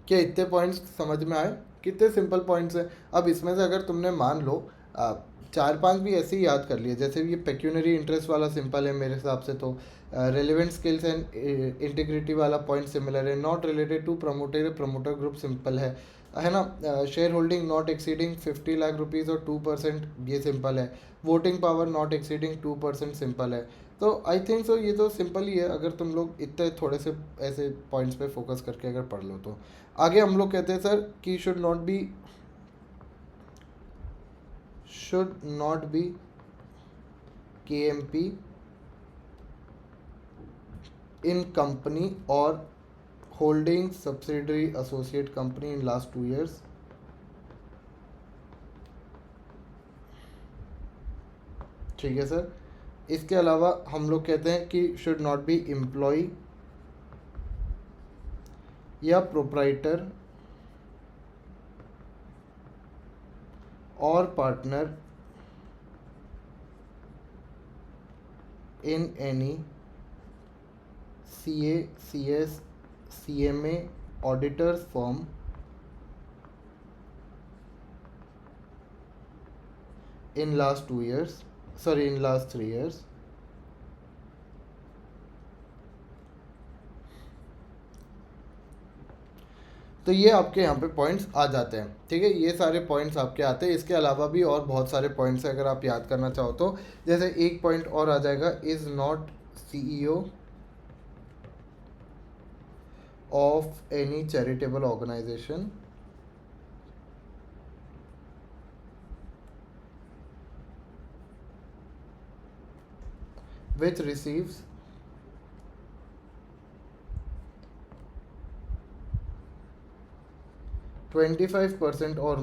Speaker 1: क्या इतने पॉइंट्स समझ में आए? कितने सिंपल पॉइंट्स हैं। अब इसमें से अगर तुमने मान लो 4-5 भी ऐसे ही याद कर लिए, जैसे ये पेक्यूनरी इंटरेस्ट वाला सिंपल है मेरे हिसाब से, तो रेलिवेंट स्किल्स एंड इंटीग्रिटी वाला पॉइंट सिमिलर है, not related to promoter group simple है ना, shareholding not exceeding 50 lakh rupees और 2% ये सिंपल है, voting power not exceeding 2% simple है। तो आई थिंक सो ये तो सिंपल ही है, अगर तुम लोग इतने थोड़े से ऐसे पॉइंट्स पे फोकस करके अगर पढ़ लो तो। आगे हम लोग कहते हैं सर कि should not be KMP in company और holding subsidiary associate company in last 2 years। ठीक है सर। इसके अलावा हम लोग कहते हैं कि शुड नॉट बी एम्प्लॉय या प्रोप्राइटर और partner in any CA CS CMA auditors firm in last 2 years, sorry in last 3 years। तो ये आपके यहाँ पे पॉइंट्स आ जाते हैं। ठीक है, ये सारे पॉइंट्स आपके आते हैं। इसके अलावा भी और बहुत सारे पॉइंट्स हैं अगर आप याद करना चाहो तो। जैसे एक पॉइंट और आ जाएगा, is not CEO of any charitable organisation which receives 25% or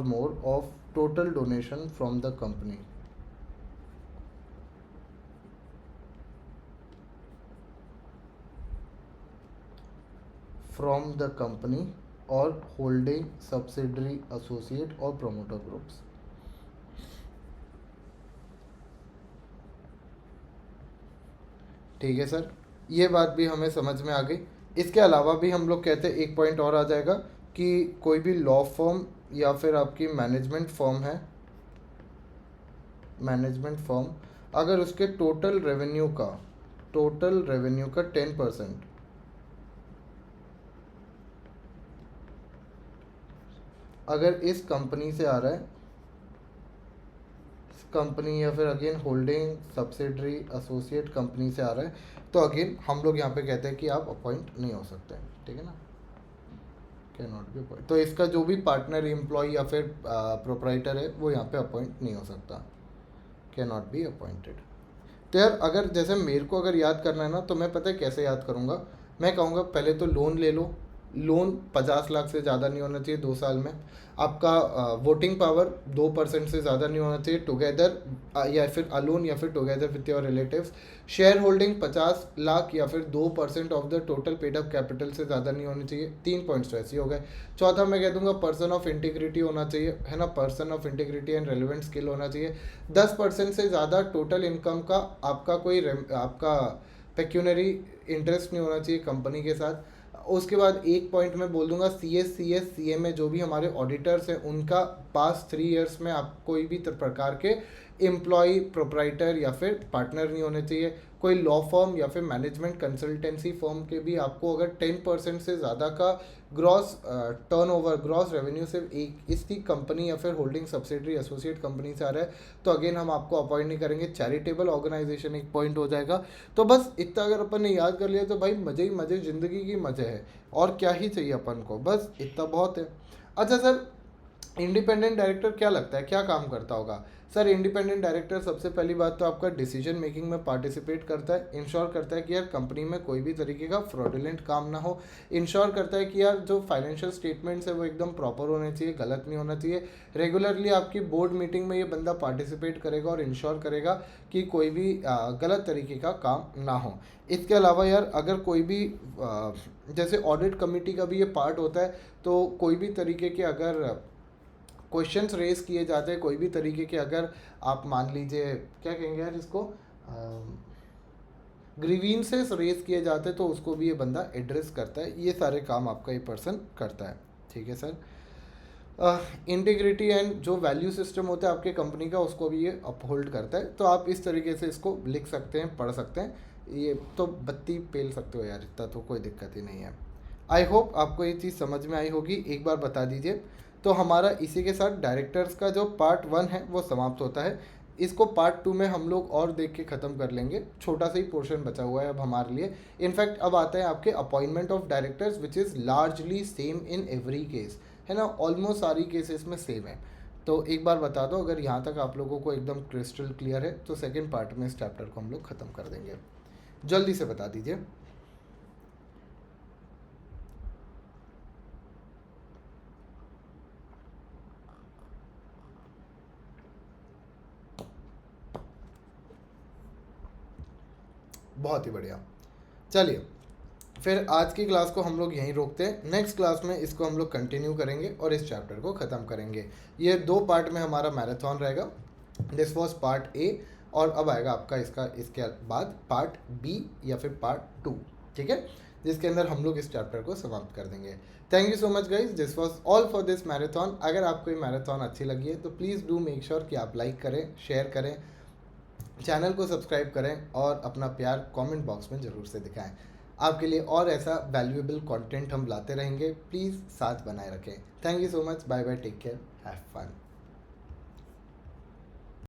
Speaker 1: more of total donation from the company। और होल्डिंग सब्सिडरी एसोसिएट और प्रमोटर ग्रुप्स। ठीक है सर, ये बात भी हमें समझ में आ गई। इसके अलावा भी हम लोग कहते हैं एक पॉइंट और आ जाएगा कि कोई भी लॉ फर्म या फिर आपकी मैनेजमेंट फर्म अगर उसके टोटल रेवेन्यू का 10% अगर इस कंपनी से आ रहा है, कंपनी या फिर again holding subsidiary associate company से आ रहा है, तो अगेन हम लोग यहाँ पे कहते हैं कि आप अपॉइंट नहीं हो सकते। ठीक है ना, कैन नॉट बी अपॉइंट। तो इसका जो भी पार्टनर एम्प्लॉय या फिर प्रोप्राइटर है वो यहाँ पे अपॉइंट नहीं हो सकता, कैन नॉट बी अपॉइंटेड। तो यार अगर जैसे मेरे को अगर याद करना है ना, तो मैं पता है कैसे याद करूँगा। मैं कहूँगा पहले तो लोन ले लो, लोन 50 लाख से ज़्यादा नहीं होना चाहिए 2 साल में। आपका वोटिंग पावर 2% से ज़्यादा नहीं होना चाहिए टुगेदर या फिर अलोन या फिर together with your relatives. Share holding 50 lakh या फिर 2% of the total paid up capital से ज़्यादा नहीं होनी चाहिए। 3 पॉइंट्स तो ऐसे ही हो गए। चौथा मैं कह दूंगा पर्सन ऑफ इंटीग्रिटी होना चाहिए, है ना, person of integrity and relevant skill होना चाहिए। 10% से ज़्यादा टोटल इनकम का आपका पेक्यूनरी इंटरेस्ट नहीं होना चाहिए कंपनी के साथ। उसके बाद एक पॉइंट मैं बोल दूंगा CS CMA जो भी हमारे ऑडिटर्स हैं उनका पास्ट 3 ईयर्स में आप कोई भी प्रकार के एम्प्लॉय प्रोप्राइटर या फिर पार्टनर नहीं होने चाहिए। कोई लॉ फर्म या फिर मैनेजमेंट कंसल्टेंसी फर्म के भी आपको अगर 10% से ज़्यादा का ग्रॉस टर्नओवर ग्रॉस रेवेन्यू सिर्फ एक इसकी कंपनी या फिर होल्डिंग सब्सिडरी एसोसिएट कंपनी से आ रहा है, तो अगेन हम आपको अपॉइंट नहीं करेंगे। चैरिटेबल ऑर्गेनाइजेशन एक पॉइंट हो जाएगा। तो बस इतना अगर अपन ने याद कर लिया तो भाई मज़े ही मज़े, ज़िंदगी की मज़े है, और क्या ही चाहिए अपन को, बस इतना बहुत है। अच्छा सर, इंडिपेंडेंट डायरेक्टर क्या लगता है क्या काम करता होगा? सर इंडिपेंडेंट डायरेक्टर सबसे पहली बात तो आपका डिसीजन मेकिंग में पार्टिसिपेट करता है, इंश्योर करता है कि यार कंपनी में कोई भी तरीके का फ्रॉडुलेंट काम ना हो, इंश्योर करता है कि यार जो फाइनेंशियल स्टेटमेंट्स है वो एकदम प्रॉपर होने चाहिए, गलत नहीं होना चाहिए। रेगुलरली आपकी बोर्ड मीटिंग में ये बंदा पार्टिसिपेट करेगा और इंश्योर करेगा कि कोई भी गलत तरीके का काम ना हो। इसके अलावा यार अगर कोई भी जैसे ऑडिट कमेटी का भी ये पार्ट होता है, तो कोई भी तरीके के अगर क्वेश्चंस रेज किए जाते हैं, कोई भी तरीके के अगर आप मान लीजिए क्या कहेंगे यार इसको, ग्रीवेंसेस रेज किए जाते हैं, तो उसको भी ये बंदा एड्रेस करता है। ये सारे काम आपका ये पर्सन करता है। ठीक है सर। इंटीग्रिटी एंड जो वैल्यू सिस्टम होता है आपके कंपनी का, उसको भी ये अपहोल्ड करता है। तो आप इस तरीके से इसको लिख सकते हैं, पढ़ सकते हैं। ये तो बत्ती पेल सकते हो यार, इतना तो कोई दिक्कत ही नहीं है। आई होप आपको ये चीज़ समझ में आई होगी। एक बार बता दीजिए। तो हमारा इसी के साथ डायरेक्टर्स का जो पार्ट 1 है वो समाप्त होता है। इसको पार्ट 2 में हम लोग और देख के ख़त्म कर लेंगे। छोटा सा ही पोर्शन बचा हुआ है अब हमारे लिए। इनफैक्ट अब आता है आपके appointment of directors, which is largely same in every case, है ना। ऑलमोस्ट सारी केसेस में सेम है। तो एक बार बता दो, अगर यहाँ तक आप लोगों को एकदम क्रिस्टल क्लियर है तो सेकेंड पार्ट में इस चैप्टर को हम लोग ख़त्म कर देंगे। जल्दी से बता दीजिए। बहुत ही बढ़िया। चलिए फिर आज की क्लास को हम लोग यहीं रोकते हैं। नेक्स्ट क्लास में इसको हम लोग कंटिन्यू करेंगे और इस चैप्टर को ख़त्म करेंगे। ये 2 पार्ट में हमारा मैराथन रहेगा। दिस वॉज पार्ट ए, और अब आएगा आपका इसके बाद पार्ट बी या फिर पार्ट 2, ठीक है, जिसके अंदर हम लोग इस चैप्टर को समाप्त कर देंगे। Thank you so much guys, this was all for this marathon. अगर आपको ये मैराथन अच्छी लगी है तो प्लीज़ डू मेक श्योर कि आप लाइक करें, शेयर करें, चैनल को सब्सक्राइब करें और अपना प्यार कमेंट बॉक्स में ज़रूर से दिखाएं। आपके लिए और ऐसा वैल्यूएबल कंटेंट हम लाते रहेंगे। प्लीज़ साथ बनाए रखें। Thank you so much. Bye bye, take care, have fun.